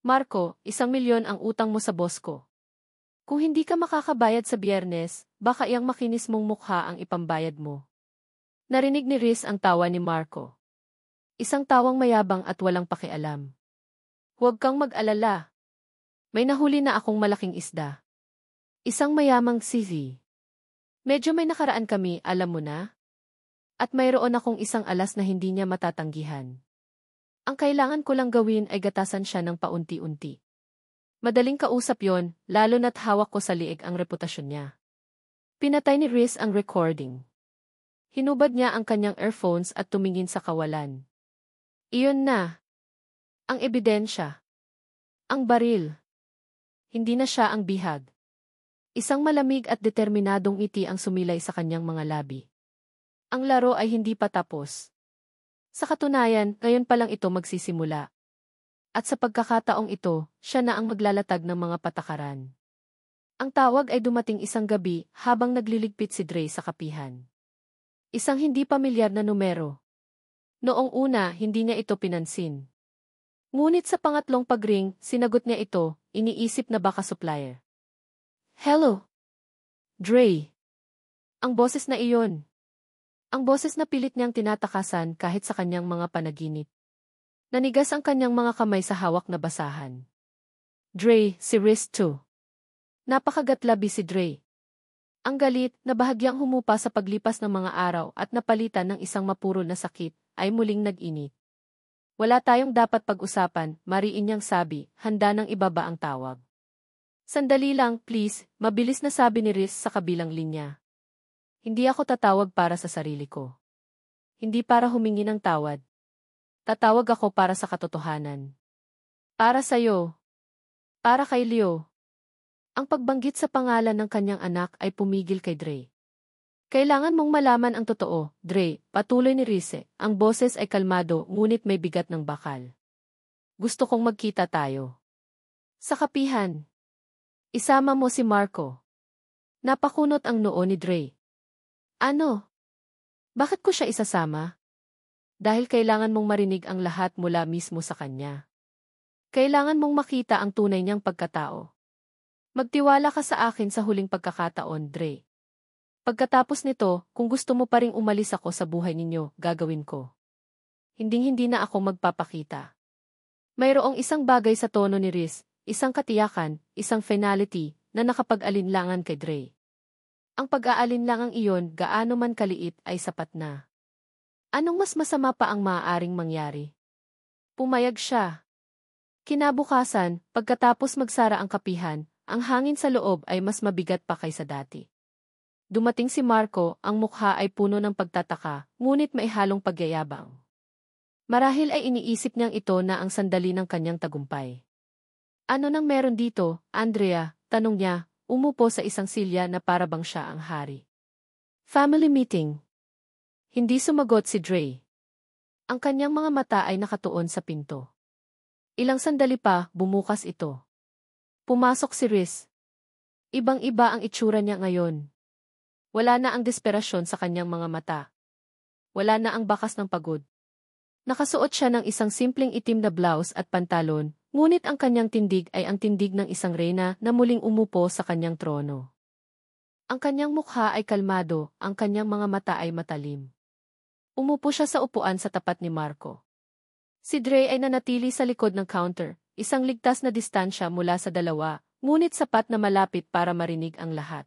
Marco, 1,000,000 ang utang mo sa boss ko. Kung hindi ka makakabayad sa Biyernes, baka iyang makinis mong mukha ang ipambayad mo. Narinig ni Riz ang tawa ni Marco. Isang tawang mayabang at walang pakialam. Huwag kang mag-alala. May nahuli na akong malaking isda. Isang mayamang CZ. Medyo may nakaraan kami, alam mo na? At mayroon akong isang alas na hindi niya matatanggihan. Ang kailangan ko lang gawin ay gatasan siya ng paunti-unti. Madaling kausap yon, lalo na't hawak ko sa liig ang reputasyon niya. Pinatay ni Riz ang recording. Hinubad niya ang kanyang earphones at tumingin sa kawalan. Iyon na. Ang ebidensya. Ang baril. Hindi na siya ang bihag. Isang malamig at determinadong ngiti ang sumilay sa kanyang mga labi. Ang laro ay hindi pa tapos. Sa katunayan, ngayon pa lang ito magsisimula. At sa pagkakataong ito, siya na ang maglalatag ng mga patakaran. Ang tawag ay dumating isang gabi habang nagliligpit si Dre sa kapihan. Isang hindi pamilyar na numero. Noong una, hindi niya ito pinansin. Ngunit sa pangatlong pagring, sinagot niya ito, iniisip na baka supplier. Hello? Dre. Ang boses na iyon. Ang boses na pilit niyang tinatakasan kahit sa kanyang mga panaginip. Nanigas ang kanyang mga kamay sa hawak na basahan. Dre, si Riz 2. Napakagatlabi si Dre. Ang galit, na bahagyang humupa sa paglipas ng mga araw at napalitan ng isang mapurol na sakit, ay muling nag-init. Wala tayong dapat pag-usapan, mariin niyang sabi, handa nang ibaba ang tawag. Sandali lang, please, mabilis na sabi ni Riz sa kabilang linya. Hindi ako tatawag para sa sarili ko. Hindi para humingi ng tawad. Tatawag ako para sa katotohanan. Para sa'yo. Para kay Leo. Ang pagbanggit sa pangalan ng kanyang anak ay pumigil kay Dre. Kailangan mong malaman ang totoo, Dre, patuloy ni Rize. Ang boses ay kalmado ngunit may bigat ng bakal. Gusto kong magkita tayo. Sa kapihan. Isama mo si Marco. Napakunot ang noo ni Dre. Ano? Bakit ko siya isasama? Dahil kailangan mong marinig ang lahat mula mismo sa kanya. Kailangan mong makita ang tunay niyang pagkatao. Magtiwala ka sa akin sa huling pagkakataon, Dre. Pagkatapos nito, kung gusto mo pa ring umalis ako sa buhay ninyo, gagawin ko. Hinding-hindi na ako magpapakita. Mayroong isang bagay sa tono ni Riz, isang katiyakan, isang finality, na nakapag-alinlangan kay Dre. Ang pag-aalinlangang iyon, gaano man kaliit, ay sapat na. Anong mas masama pa ang maaaring mangyari? Pumayag siya. Kinabukasan, pagkatapos magsara ang kapihan, ang hangin sa loob ay mas mabigat pa kaysa dati. Dumating si Marco, ang mukha ay puno ng pagtataka, ngunit may halong pagyayabang. Marahil ay iniisip niyang ito na ang sandali ng kanyang tagumpay. Ano nang meron dito, Andrea? Tanong niya, umupo sa isang silya na para bang siya ang hari. Family meeting. Hindi sumagot si Dre. Ang kanyang mga mata ay nakatuon sa pinto. Ilang sandali pa, bumukas ito. Pumasok si Riz. Ibang-iba ang itsura niya ngayon. Wala na ang desperasyon sa kanyang mga mata. Wala na ang bakas ng pagod. Nakasuot siya ng isang simpleng itim na blouse at pantalon, ngunit ang kanyang tindig ay ang tindig ng isang reyna na muling umupo sa kanyang trono. Ang kanyang mukha ay kalmado, ang kanyang mga mata ay matalim. Umupo siya sa upuan sa tapat ni Marco. Si Dre ay nanatili sa likod ng counter, isang ligtas na distansya mula sa dalawa, ngunit sapat na malapit para marinig ang lahat.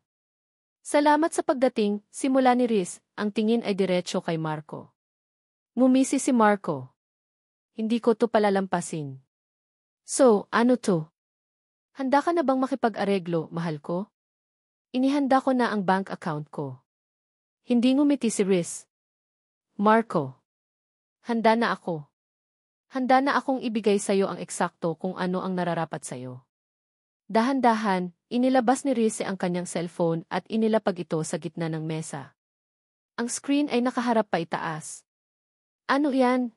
Salamat sa pagdating, simula ni Riz, ang tingin ay diretso kay Marco. Ngumisi si Marco. Hindi ko to palalampasin. So, ano to? Handa ka na bang makipag-areglo, mahal ko? Inihanda ko na ang bank account ko. Hindi ngumiti si Riz. Marco. Handa na ako. Handa na akong ibigay sa'yo ang eksakto kung ano ang nararapat sa'yo. Dahan-dahan, inilabas ni Riz ang kanyang cellphone at inilapag ito sa gitna ng mesa. Ang screen ay nakaharap pa itaas. Ano yan?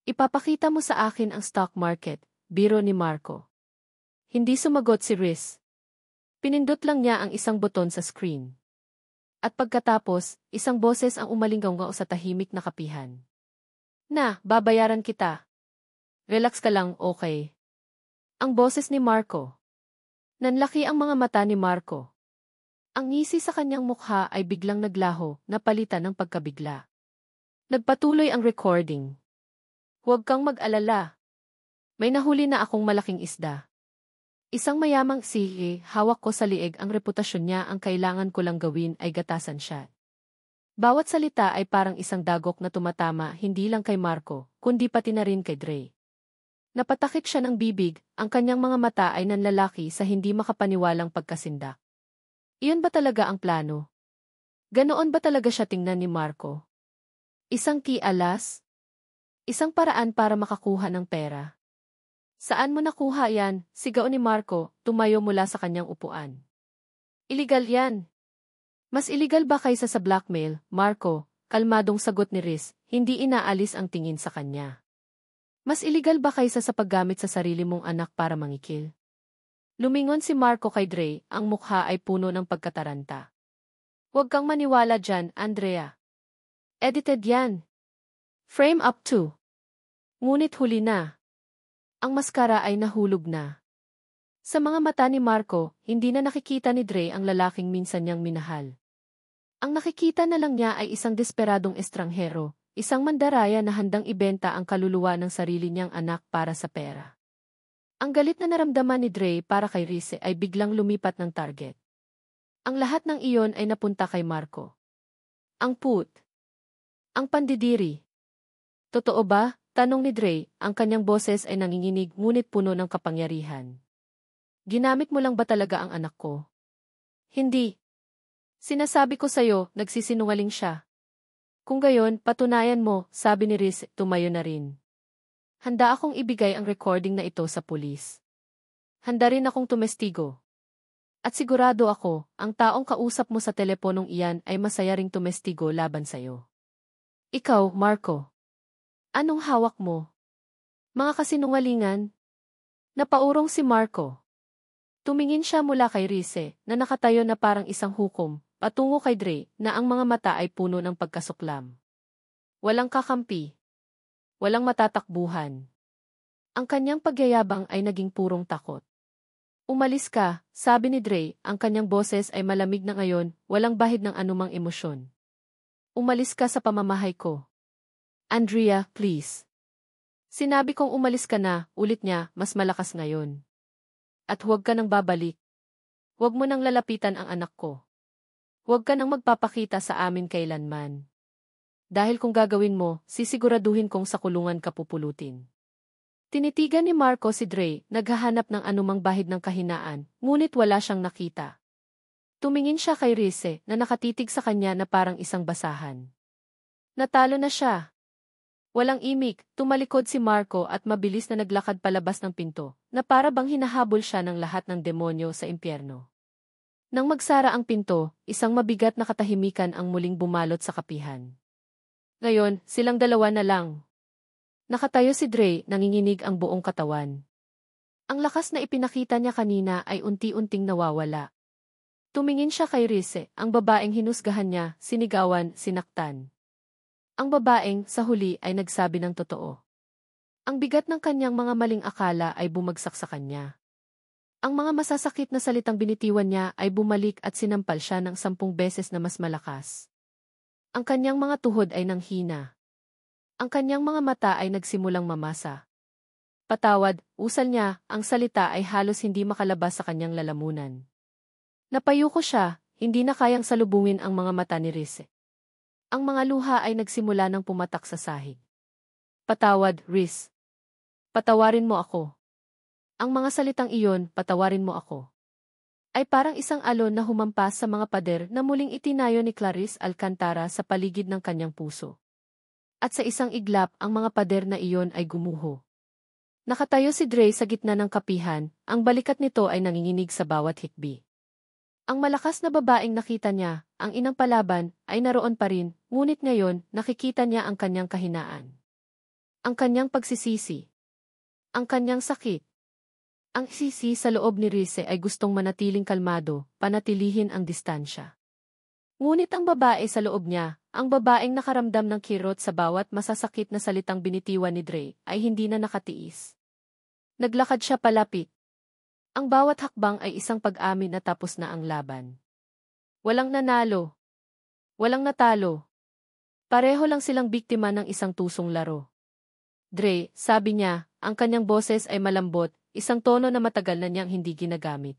Ipapakita mo sa akin ang stock market, biro ni Marco. Hindi sumagot si Riz. Pinindot lang niya ang isang buton sa screen. At pagkatapos, isang boses ang umalinggaw sa tahimik na kapihan. Na, babayaran kita. Relax ka lang, okay? Ang boses ni Marco. Nanlaki ang mga mata ni Marco. Ang ngisi sa kanyang mukha ay biglang naglaho, napalitan ng pagkabigla. Nagpatuloy ang recording. Huwag kang mag-alala. May nahuli na akong malaking isda. Isang mayamang sige, hawak ko sa liig ang reputasyon niya, ang kailangan ko lang gawin ay gatasan siya. Bawat salita ay parang isang dagok na tumatama hindi lang kay Marco, kundi pati na rin kay Dre. Napatakip siya ng bibig, ang kanyang mga mata ay nanlalaki sa hindi makapaniwalang pagkasindak. Iyon ba talaga ang plano? Ganoon ba talaga siya tingnan ni Marco? Isang kialas? Isang paraan para makakuha ng pera? Saan mo nakuha yan? Sigaw ni Marco, tumayo mula sa kanyang upuan. Iligal yan. Mas iligal ba kaysa sa blackmail, Marco? Kalmadong sagot ni Riz, hindi inaalis ang tingin sa kanya. Mas iligal ba kaysa sa paggamit sa sarili mong anak para mangikil? Lumingon si Marco kay Dre, ang mukha ay puno ng pagkataranta. Huwag kang maniwala dyan, Andrea. Edited yan. Frame up to. Ngunit huli na. Ang maskara ay nahulog na. Sa mga mata ni Marco, hindi na nakikita ni Dre ang lalaking minsan niyang minahal. Ang nakikita na lang niya ay isang desperadong estranghero, isang mandaraya na handang ibenta ang kaluluwa ng sarili niyang anak para sa pera. Ang galit na naramdaman ni Dre para kay Riz ay biglang lumipat ng target. Ang lahat ng iyon ay napunta kay Marco. Ang put. Ang pandidiri. Totoo ba? Tanong ni Dre, ang kanyang boses ay nanginginig ngunit puno ng kapangyarihan. Ginamit mo lang ba talaga ang anak ko? Hindi. Sinasabi ko sa'yo, nagsisinungaling siya. Kung gayon, patunayan mo, sabi ni Riz, tumayo na rin. Handa akong ibigay ang recording na ito sa pulis. Handa rin akong tumestigo. At sigurado ako, ang taong kausap mo sa teleponong iyan ay masaya ring tumestigo laban sa'yo. Ikaw, Marco. Anong hawak mo? Mga kasinungalingan? Napaurong si Marco. Tumingin siya mula kay Rize, na nakatayo na parang isang hukom, patungo kay Dre, na ang mga mata ay puno ng pagkasuklam. Walang kakampi. Walang matatakbuhan. Ang kanyang pagyayabang ay naging purong takot. Umalis ka, sabi ni Dre, ang kanyang boses ay malamig na ngayon, walang bahid ng anumang emosyon. Umalis ka sa pamamahay ko. Andrea, please. Sinabi kong umalis ka na, ulit niya, mas malakas ngayon. At huwag ka nang babalik. Huwag mo nang lalapitan ang anak ko. Huwag ka nang magpapakita sa amin kailanman. Dahil kung gagawin mo, sisiguraduhin kong sa kulungan ka pupulutin. Tinitigan ni Marco si Dre, naghahanap ng anumang bahid ng kahinaan, ngunit wala siyang nakita. Tumingin siya kay Rize, na nakatitig sa kanya na parang isang basahan. Natalo na siya. Walang imik, tumalikod si Marco at mabilis na naglakad palabas ng pinto, na para bang hinahabol siya ng lahat ng demonyo sa impyerno. Nang magsara ang pinto, isang mabigat na katahimikan ang muling bumalot sa kapihan. Ngayon, silang dalawa na lang. Nakatayo si Dre, nanginginig ang buong katawan. Ang lakas na ipinakita niya kanina ay unti-unting nawawala. Tumingin siya kay Rize, ang babaeng hinusgahan niya, sinigawan, sinaktan. Ang babaeng, sa huli, ay nagsabi ng totoo. Ang bigat ng kanyang mga maling akala ay bumagsak sa kanya. Ang mga masasakit na salitang binitiwan niya ay bumalik at sinampal siya ng 10 beses na mas malakas. Ang kanyang mga tuhod ay nanghina. Ang kanyang mga mata ay nagsimulang mamasa. Patawad, usal niya, ang salita ay halos hindi makalabas sa kanyang lalamunan. Napayuko siya, hindi na kayang salubungin ang mga mata ni Rize. Ang mga luha ay nagsimula ng pumatak sa sahig. Patawad, Riz. Patawarin mo ako. Ang mga salitang iyon, patawarin mo ako, ay parang isang alon na humampas sa mga pader na muling itinayo ni Clarice Alcantara sa paligid ng kanyang puso. At sa isang iglap, ang mga pader na iyon ay gumuho. Nakatayo si Dre sa gitna ng kapihan, ang balikat nito ay nanginginig sa bawat hikbi. Ang malakas na babaeng nakita niya, ang inang palaban, ay naroon pa rin, ngunit ngayon, nakikita niya ang kanyang kahinaan. Ang kanyang pagsisisi. Ang kanyang sakit. Ang sisi sa loob ni Rize ay gustong manatiling kalmado, panatilihin ang distansya. Ngunit ang babae sa loob niya, ang babaeng nakaramdam ng kirot sa bawat masasakit na salitang binitiwan ni Dre, ay hindi na nakatiis. Naglakad siya palapit. Ang bawat hakbang ay isang pag-amin na tapos na ang laban. Walang nanalo. Walang natalo. Pareho lang silang biktima ng isang tusong laro. Dre, sabi niya, ang kanyang boses ay malambot, isang tono na matagal na niyang hindi ginagamit.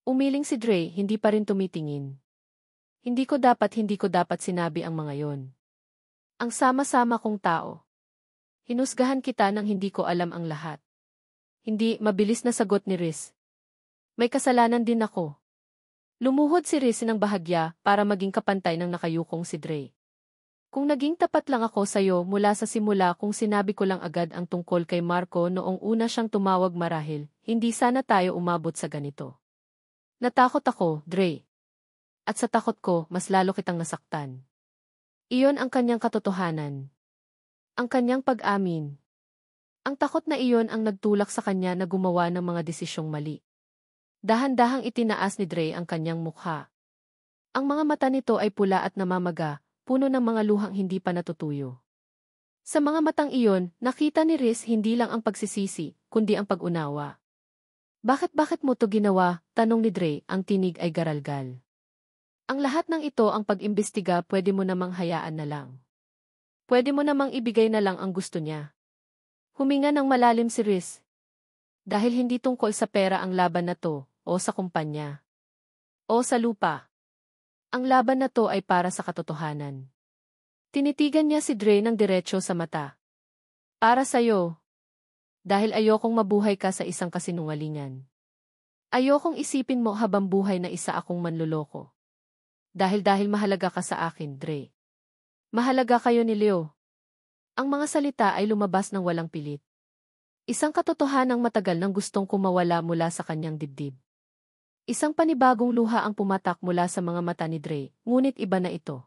Umiling si Dre, hindi pa rin tumitingin. Hindi ko dapat sinabi ang mga yon. Ang sama-sama kong tao. Hinusgahan kita nang hindi ko alam ang lahat. Hindi, mabilis na sagot ni Riz. May kasalanan din ako. Lumuhod si Riz ng bahagya para maging kapantay ng nakayukong si Dre. Kung naging tapat lang ako sa'yo mula sa simula kung sinabi ko lang agad ang tungkol kay Marco noong una siyang tumawag marahil, hindi sana tayo umabot sa ganito. Natakot ako, Dre. At sa takot ko, mas lalo kitang nasaktan. Iyon ang kanyang katotohanan. Ang kanyang pag-amin. Ang takot na iyon ang nagtulak sa kanya na gumawa ng mga desisyong mali. Dahan-dahang itinaas ni Dre ang kanyang mukha. Ang mga mata nito ay pula at namamaga, puno ng mga luhang hindi pa natutuyo. Sa mga matang iyon, nakita ni Riz hindi lang ang pagsisisi, kundi ang pag-unawa. Bakit mo to ginawa? Tanong ni Dre, ang tinig ay garalgal. Ang lahat ng ito ang pag-imbestiga, pwede mo namang hayaan na lang. Pwede mo namang ibigay na lang ang gusto niya. Huminga ng malalim si Riz. Dahil hindi tungkol sa pera ang laban na to, o sa kumpanya, o sa lupa. Ang laban na to ay para sa katotohanan. Tinitigan niya si Dre ng diretso sa mata. Para sa'yo. Dahil ayokong mabuhay ka sa isang kasinungalingan. Ayokong isipin mo habang buhay na isa akong manloloko. Dahil mahalaga ka sa akin, Dre. Mahalaga kayo ni Leo. Ang mga salita ay lumabas ng walang pilit. Isang katotohanang matagal nang gustong kumawala mula sa kanyang dibdib. Isang panibagong luha ang pumatak mula sa mga mata ni Dre, ngunit iba na ito.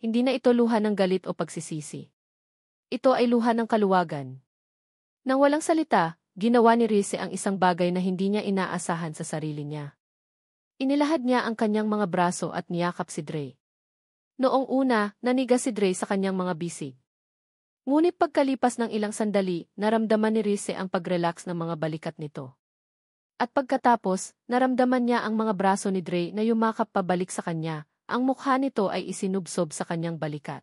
Hindi na ito luha ng galit o pagsisisi. Ito ay luha ng kaluwagan. Nang walang salita, ginawa ni Reese ang isang bagay na hindi niya inaasahan sa sarili niya. Inilahad niya ang kanyang mga braso at niyakap si Dre. Noong una, naniga si Dre sa kanyang mga bisig. Ngunit pagkalipas ng ilang sandali, naramdaman ni Reese ang pag-relax ng mga balikat nito. At pagkatapos, naramdaman niya ang mga braso ni Dre na yumakap pabalik sa kanya, ang mukha nito ay isinubsob sa kanyang balikat.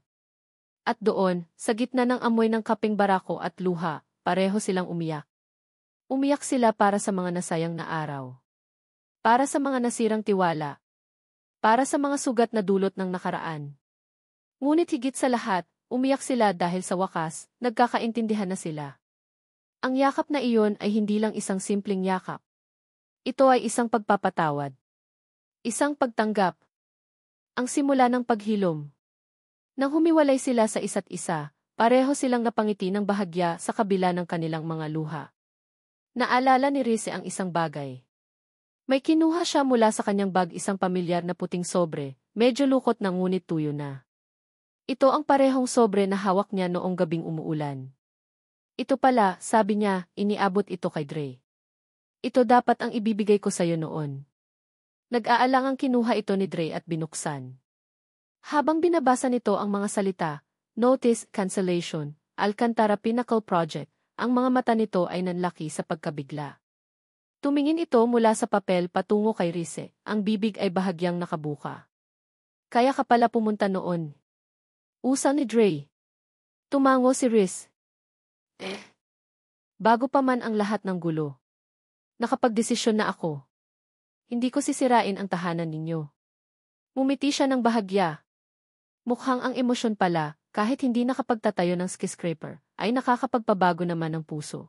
At doon, sa gitna ng amoy ng kapeng barako at luha, pareho silang umiyak. Umiyak sila para sa mga nasayang na araw. Para sa mga nasirang tiwala. Para sa mga sugat na dulot ng nakaraan. Ngunit higit sa lahat, umiyak sila dahil sa wakas, nagkakaintindihan na sila. Ang yakap na iyon ay hindi lang isang simpleng yakap. Ito ay isang pagpapatawad. Isang pagtanggap. Ang simula ng paghilom. Nang humiwalay sila sa isa't isa, pareho silang napangiti ng bahagya sa kabila ng kanilang mga luha. Naalala ni Reese ang isang bagay. May kinuha siya mula sa kanyang bag, isang pamilyar na puting sobre, medyo lukot na ngunit tuyo na. Ito ang parehong sobre na hawak niya noong gabing umuulan. Ito pala, sabi niya, iniabot ito kay Dre. Ito dapat ang ibibigay ko sa'yo noon. Nag-aalangang kinuha ito ni Dre at binuksan. Habang binabasa nito ang mga salita, notice, cancellation, Alcantara Pinnacle Project, ang mga mata nito ay nanlaki sa pagkabigla. Tumingin ito mula sa papel patungo kay Reese, ang bibig ay bahagyang nakabuka. Kaya ka pala pumunta noon. Usang ni Dre. Tumango si Reese. Bago pa man ang lahat ng gulo. Nakapagdesisyon na ako. Hindi ko sisirain ang tahanan ninyo. Mumiti siya ng bahagya. Mukhang ang emosyon pala, kahit hindi nakapagtatayo ng skyscraper, ay nakakapagpabago naman ng puso.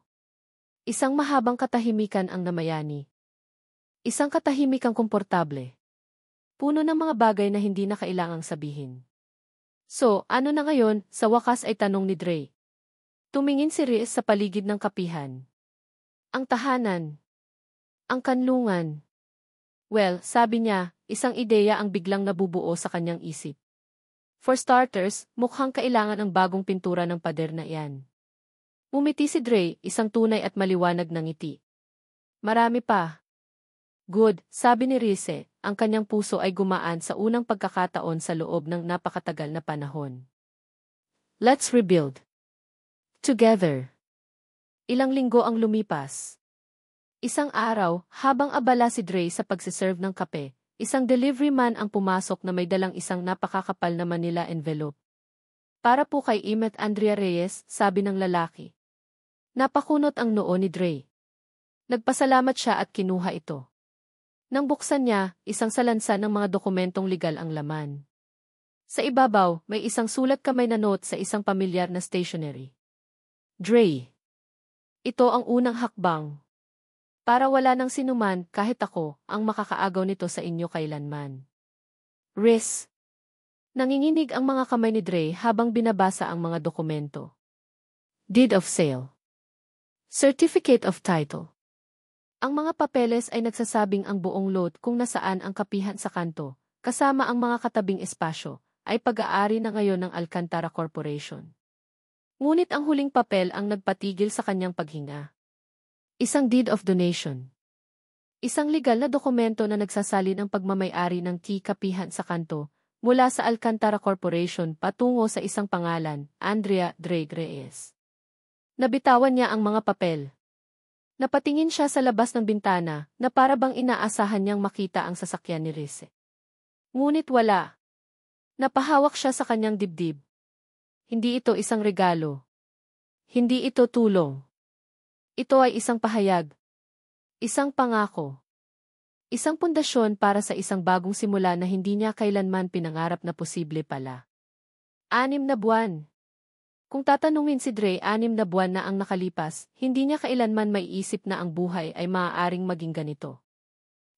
Isang mahabang katahimikan ang namayani. Isang katahimikang komportable. Puno ng mga bagay na hindi na kailangang sabihin. So, ano na ngayon, sa wakas ay tanong ni Dre. Tumingin si Reese sa paligid ng kapihan. Ang tahanan. Ang kanlungan. Well, sabi niya, isang ideya ang biglang nabubuo sa kanyang isip. For starters, mukhang kailangan ang bagong pintura ng pader na iyan. Umiti si Dre, isang tunay at maliwanag na ngiti. Marami pa. Good, sabi ni Reese, ang kanyang puso ay gumaan sa unang pagkakataon sa loob ng napakatagal na panahon. Let's rebuild. Together. Ilang linggo ang lumipas. Isang araw, habang abala si Dre sa pagsiserve ng kape, isang delivery man ang pumasok na may dalang isang napakakapal na Manila envelope. Para po kay Imet Andrea Reyes, sabi ng lalaki. Napakunot ang noo ni Dre. Nagpasalamat siya at kinuha ito. Nang buksan niya, isang salansan ng mga dokumentong legal ang laman. Sa ibabaw, may isang sulat kamay na note sa isang pamilyar na stationery. Dre. Ito ang unang hakbang. Para wala nang sinuman, kahit ako, ang makakaagaw nito sa inyo kailanman. Reese. Nanginginig ang mga kamay ni Dre habang binabasa ang mga dokumento. Deed of sale. Certificate of title. Ang mga papeles ay nagsasabing ang buong lot kung nasaan ang kapihan sa kanto, kasama ang mga katabing espasyo, ay pag-aari na ngayon ng Alcantara Corporation. Ngunit ang huling papel ang nagpatigil sa kanyang paghinga. Isang deed of donation. Isang legal na dokumento na nagsasalin ang pagmamay-ari ng kapihan sa kanto, mula sa Alcantara Corporation patungo sa isang pangalan, Andrea Dre Reyes. Nabitawan niya ang mga papel. Napatingin siya sa labas ng bintana na para bang inaasahan niyang makita ang sasakyan ni Reese. Ngunit wala. Napahawak siya sa kanyang dibdib. Hindi ito isang regalo. Hindi ito tulong. Ito ay isang pahayag. Isang pangako. Isang pundasyon para sa isang bagong simula na hindi niya kailanman pinangarap na posible pala. 6 na buwan. Kung tatanungin si Dre, 6 na buwan na ang nakalipas, hindi niya kailanman maiisip na ang buhay ay maaaring maging ganito.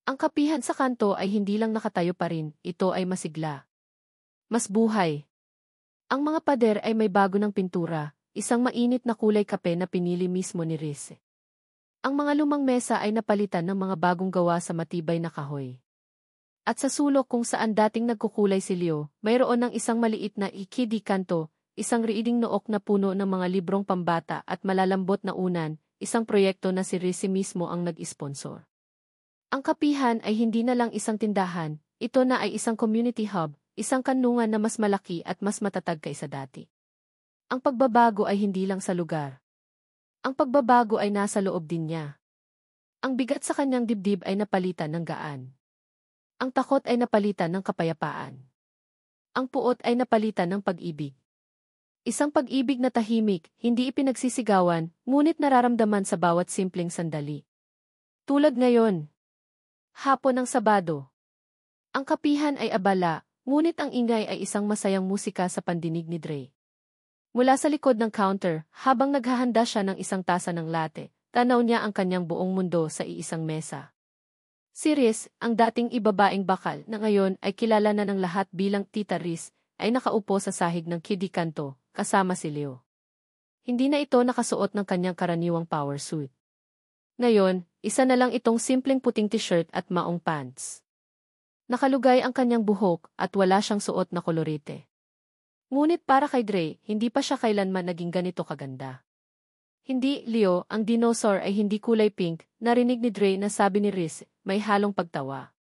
Ang kapihan sa kanto ay hindi lang nakatayo pa rin, ito ay masigla. Mas buhay. Ang mga pader ay may bago ng pintura, isang mainit na kulay kape na pinili mismo ni Reese. Ang mga lumang mesa ay napalitan ng mga bagong gawa sa matibay na kahoy. At sa sulok kung saan dating nagkukulay si Leo, mayroon ng isang maliit na ikidi kanto, isang reading nook na puno ng mga librong pambata at malalambot na unan, isang proyekto na si Rizzy mismo ang nag-sponsor. Ang kapihan ay hindi na lang isang tindahan, ito na ay isang community hub, isang kanlungan na mas malaki at mas matatag kaysa dati. Ang pagbabago ay hindi lang sa lugar. Ang pagbabago ay nasa loob din niya. Ang bigat sa kanyang dibdib ay napalitan ng gaan. Ang takot ay napalitan ng kapayapaan. Ang puot ay napalitan ng pag-ibig. Isang pag-ibig na tahimik, hindi ipinagsisigawan, ngunit nararamdaman sa bawat simpleng sandali. Tulad ngayon. Hapon ng Sabado. Ang kapihan ay abala, ngunit ang ingay ay isang masayang musika sa pandinig ni Dre. Mula sa likod ng counter, habang naghahanda siya ng isang tasa ng latte, tanaw niya ang kanyang buong mundo sa iisang mesa. Si Riz, ang dating ibabaing bakal na ngayon ay kilala na ng lahat bilang Tita Riz, ay nakaupo sa sahig ng kiddie kanto, kasama si Leo. Hindi na ito nakasuot ng kanyang karaniwang power suit. Ngayon, isa na lang itong simpleng puting t-shirt at maong pants. Nakalugay ang kanyang buhok at wala siyang suot na kolorite. Ngunit para kay Dre, hindi pa siya kailanman naging ganito kaganda. Hindi, Leo, ang dinosaur ay hindi kulay pink, narinig ni Dre na sabi ni Riz, may halong pagtawa.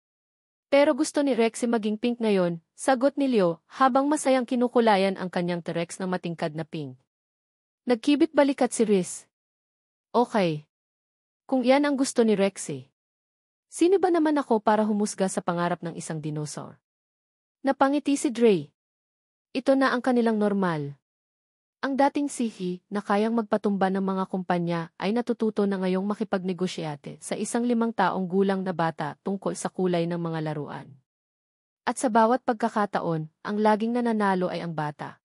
Pero gusto ni Rexy maging pink ngayon, sagot ni Leo, habang masayang kinukulayan ang kanyang T-Rex ng matingkad na pink. Nagkibit balikat si Riz. Okay. Kung yan ang gusto ni Rexy. Sino ba naman ako para humusga sa pangarap ng isang dinosaur? Napangiti si Dre. Ito na ang kanilang normal. Ang dating sihi na kayang magpatumba ng mga kumpanya ay natututo na ngayong makipagnegosyate sa isang 5 taong gulang na bata tungkol sa kulay ng mga laruan. At sa bawat pagkakataon, ang laging nananalo ay ang bata.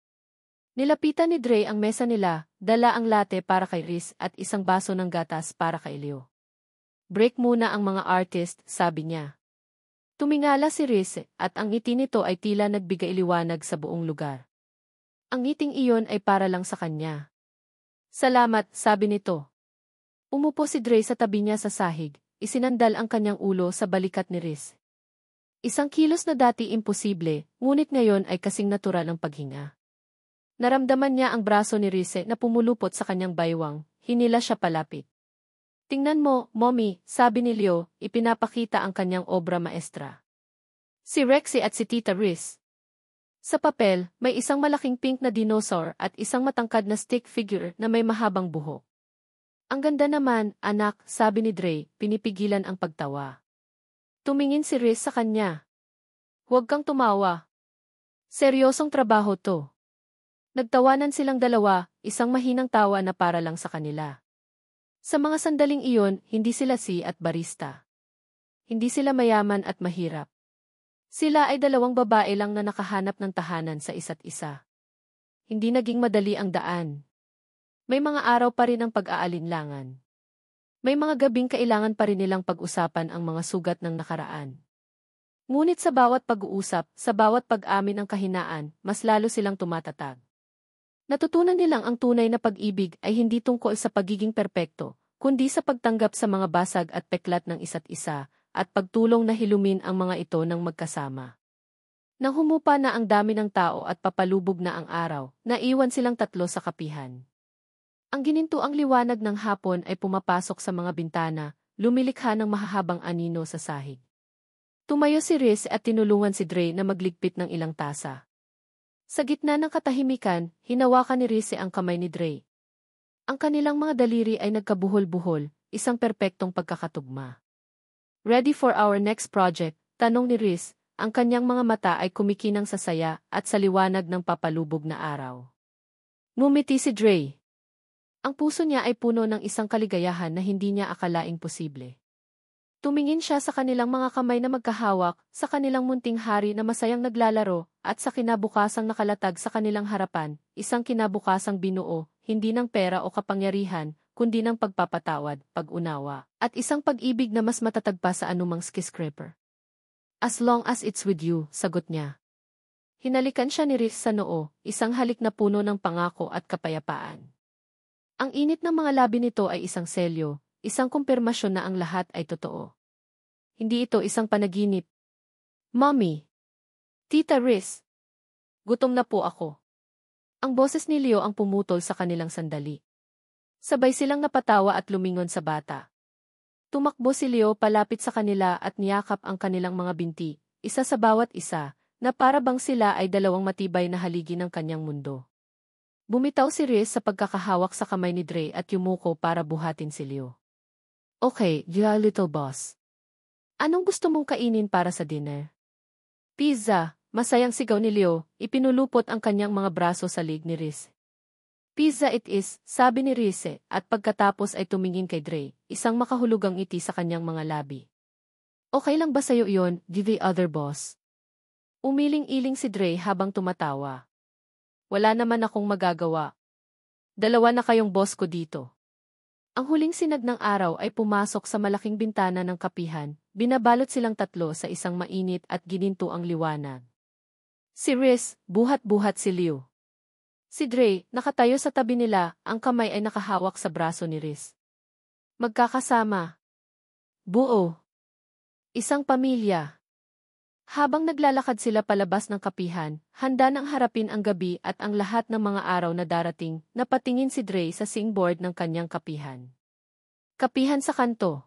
Nilapitan ni Dre ang mesa nila, dala ang latte para kay Riz at isang baso ng gatas para kay Leo. Break muna ang mga artist, sabi niya. Tumingala si Riz at ang ngiti nito ay tila nagbigay liwanag sa buong lugar. Ang ngiting iyon ay para lang sa kanya. Salamat, sabi nito. Umupo si Dre sa tabi niya sa sahig, isinandal ang kanyang ulo sa balikat ni Riz. Isang kilos na dati imposible, ngunit ngayon ay kasing natural ang paghinga. Naramdaman niya ang braso ni Riz na pumulupot sa kanyang baywang, hinila siya palapit. Tingnan mo, Mommy, sabi ni Leo, ipinapakita ang kanyang obra maestra. Si Rexy at si Tita Riz. Sa papel, may isang malaking pink na dinosaur at isang matangkad na stick figure na may mahabang buhok. Ang ganda naman, anak, sabi ni Dre, pinipigilan ang pagtawa. Tumingin si Riz sa kanya. Huwag kang tumawa. Seryosong trabaho to. Nagtawanan silang dalawa, isang mahinang tawa na para lang sa kanila. Sa mga sandaling iyon, hindi sila si at barista. Hindi sila mayaman at mahirap. Sila ay 2 babae lang na nakahanap ng tahanan sa isa't isa. Hindi naging madali ang daan. May mga araw pa rin ang pag-aalinlangan. May mga gabing kailangan pa rin nilang pag-usapan ang mga sugat ng nakaraan. Ngunit sa bawat pag-uusap, sa bawat pag-amin ng kahinaan, mas lalo silang tumatatag. Natutunan nilang ang tunay na pag-ibig ay hindi tungkol sa pagiging perpekto, kundi sa pagtanggap sa mga basag at peklat ng isa't isa, at pagtulong na hilumin ang mga ito ng magkasama. Nang humupa na ang dami ng tao at papalubog na ang araw, naiwan silang 3 sa kapihan. Ang ginintuang liwanag ng hapon ay pumapasok sa mga bintana, lumilikha ng mahahabang anino sa sahig. Tumayo si Riz at tinulungan si Dre na magligpit ng ilang tasa. Sa gitna ng katahimikan, hinawakan ni Riz ang kamay ni Dre. Ang kanilang mga daliri ay nagkabuhol-buhol, isang perpektong pagkakatugma. Ready for our next project? Tanong ni Riz, ang kanyang mga mata ay kumikinang sa saya at sa liwanag ng papalubog na araw. Ngumiti si Dre. Ang puso niya ay puno ng isang kaligayahan na hindi niya akalaing posible. Tumingin siya sa kanilang mga kamay na magkahawak, sa kanilang munting hari na masayang naglalaro, at sa kinabukasang nakalatag sa kanilang harapan, isang kinabukasang binuo, hindi ng pera o kapangyarihan, kundi ng pagpapatawad, pag-unawa, at isang pag-ibig na mas matatag pa sa anumang skyscraper. As long as it's with you, sagot niya. Hinalikan siya ni Riz sa noo, isang halik na puno ng pangako at kapayapaan. Ang init ng mga labi nito ay isang selyo, isang kumpirmasyon na ang lahat ay totoo. Hindi ito isang panaginip. Mommy! Tita Riz! Gutom na po ako. Ang boses ni Leo ang pumutol sa kanilang sandali. Sabay silang napatawa at lumingon sa bata. Tumakbo si Leo palapit sa kanila at niyakap ang kanilang mga binti, isa sa bawat isa, na para bang sila ay dalawang matibay na haligi ng kanyang mundo. Bumitaw si Riz sa pagkakahawak sa kamay ni Dre at yumuko para buhatin si Leo. Okay, yeah little boss. Anong gusto mong kainin para sa dinner? Pizza, masayang sigaw ni Leo, ipinulupot ang kanyang mga braso sa lig ni Riz. Pizza it is, sabi ni Riz at pagkatapos ay tumingin kay Dre, isang makahulugang ngiti sa kanyang mga labi. Okay lang ba sa'yo iyon, the other boss? Umiling-iling si Dre habang tumatawa. Wala naman akong magagawa. Dalawa na kayong boss ko dito. Ang huling sinag ng araw ay pumasok sa malaking bintana ng kapihan, binabalot silang tatlo sa isang mainit at gininto ang liwanag. Si Riz, buhat-buhat si Leo. Si Dre, nakatayo sa tabi nila, ang kamay ay nakahawak sa braso ni Riz. Magkakasama. Buo. Isang pamilya. Habang naglalakad sila palabas ng kapihan, handa nang harapin ang gabi at ang lahat ng mga araw na darating, napatingin si Dre sa singboard ng kanyang kapihan. Kapihan sa kanto.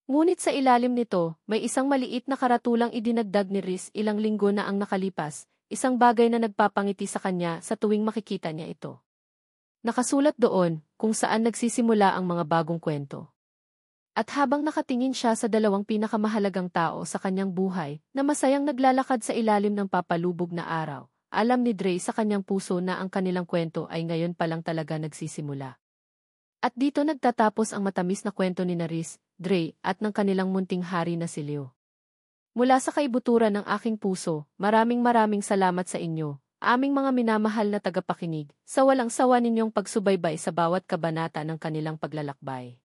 Ngunit sa ilalim nito, may isang maliit na karatulang idinagdag ni Riz ilang linggo na ang nakalipas, isang bagay na nagpapangiti sa kanya sa tuwing makikita niya ito. Nakasulat doon, kung saan nagsisimula ang mga bagong kwento. At habang nakatingin siya sa dalawang pinakamahalagang tao sa kanyang buhay, na masayang naglalakad sa ilalim ng papalubog na araw, alam ni Dre sa kanyang puso na ang kanilang kwento ay ngayon pa lang talaga nagsisimula. At dito nagtatapos ang matamis na kwento ni Riz, Dre, at ng kanilang munting hari na si Leo. Mula sa kaibuturan ng aking puso, maraming salamat sa inyo, aming mga minamahal na tagapakinig, sa walang sawa ninyong pagsubaybay sa bawat kabanata ng kanilang paglalakbay.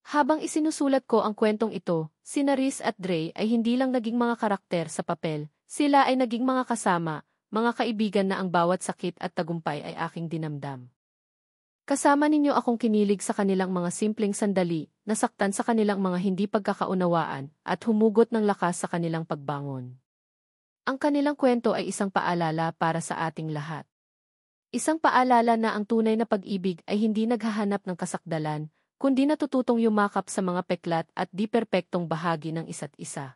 Habang isinusulat ko ang kwentong ito, sina Riz at Dre ay hindi lang naging mga karakter sa papel, sila ay naging mga kasama, mga kaibigan na ang bawat sakit at tagumpay ay aking dinamdam. Kasama ninyo akong kinilig sa kanilang mga simpleng sandali, nasaktan sa kanilang mga hindi pagkakaunawaan, at humugot ng lakas sa kanilang pagbangon. Ang kanilang kwento ay isang paalala para sa ating lahat. Isang paalala na ang tunay na pag-ibig ay hindi naghahanap ng kasakdalan, kundi natututong yumakap sa mga peklat at di-perpektong bahagi ng isa't isa.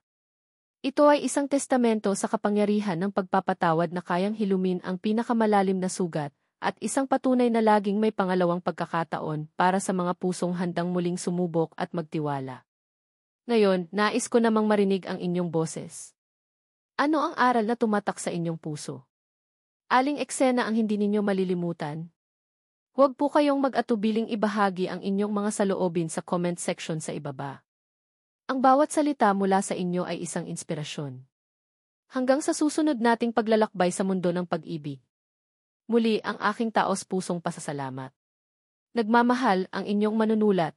Ito ay isang testamento sa kapangyarihan ng pagpapatawad na kayang hilumin ang pinakamalalim na sugat, at isang patunay na laging may pangalawang pagkakataon para sa mga pusong handang muling sumubok at magtiwala. Ngayon, nais ko namang marinig ang inyong boses. Ano ang aral na tumatak sa inyong puso? Aling eksena ang hindi ninyo malilimutan? Huwag po kayong mag-atubiling ibahagi ang inyong mga saloobin sa comment section sa ibaba. Ang bawat salita mula sa inyo ay isang inspirasyon. Hanggang sa susunod nating paglalakbay sa mundo ng pag-ibig. Muli ang aking taos-pusong pasasalamat. Nagmamahal ang inyong manunulat,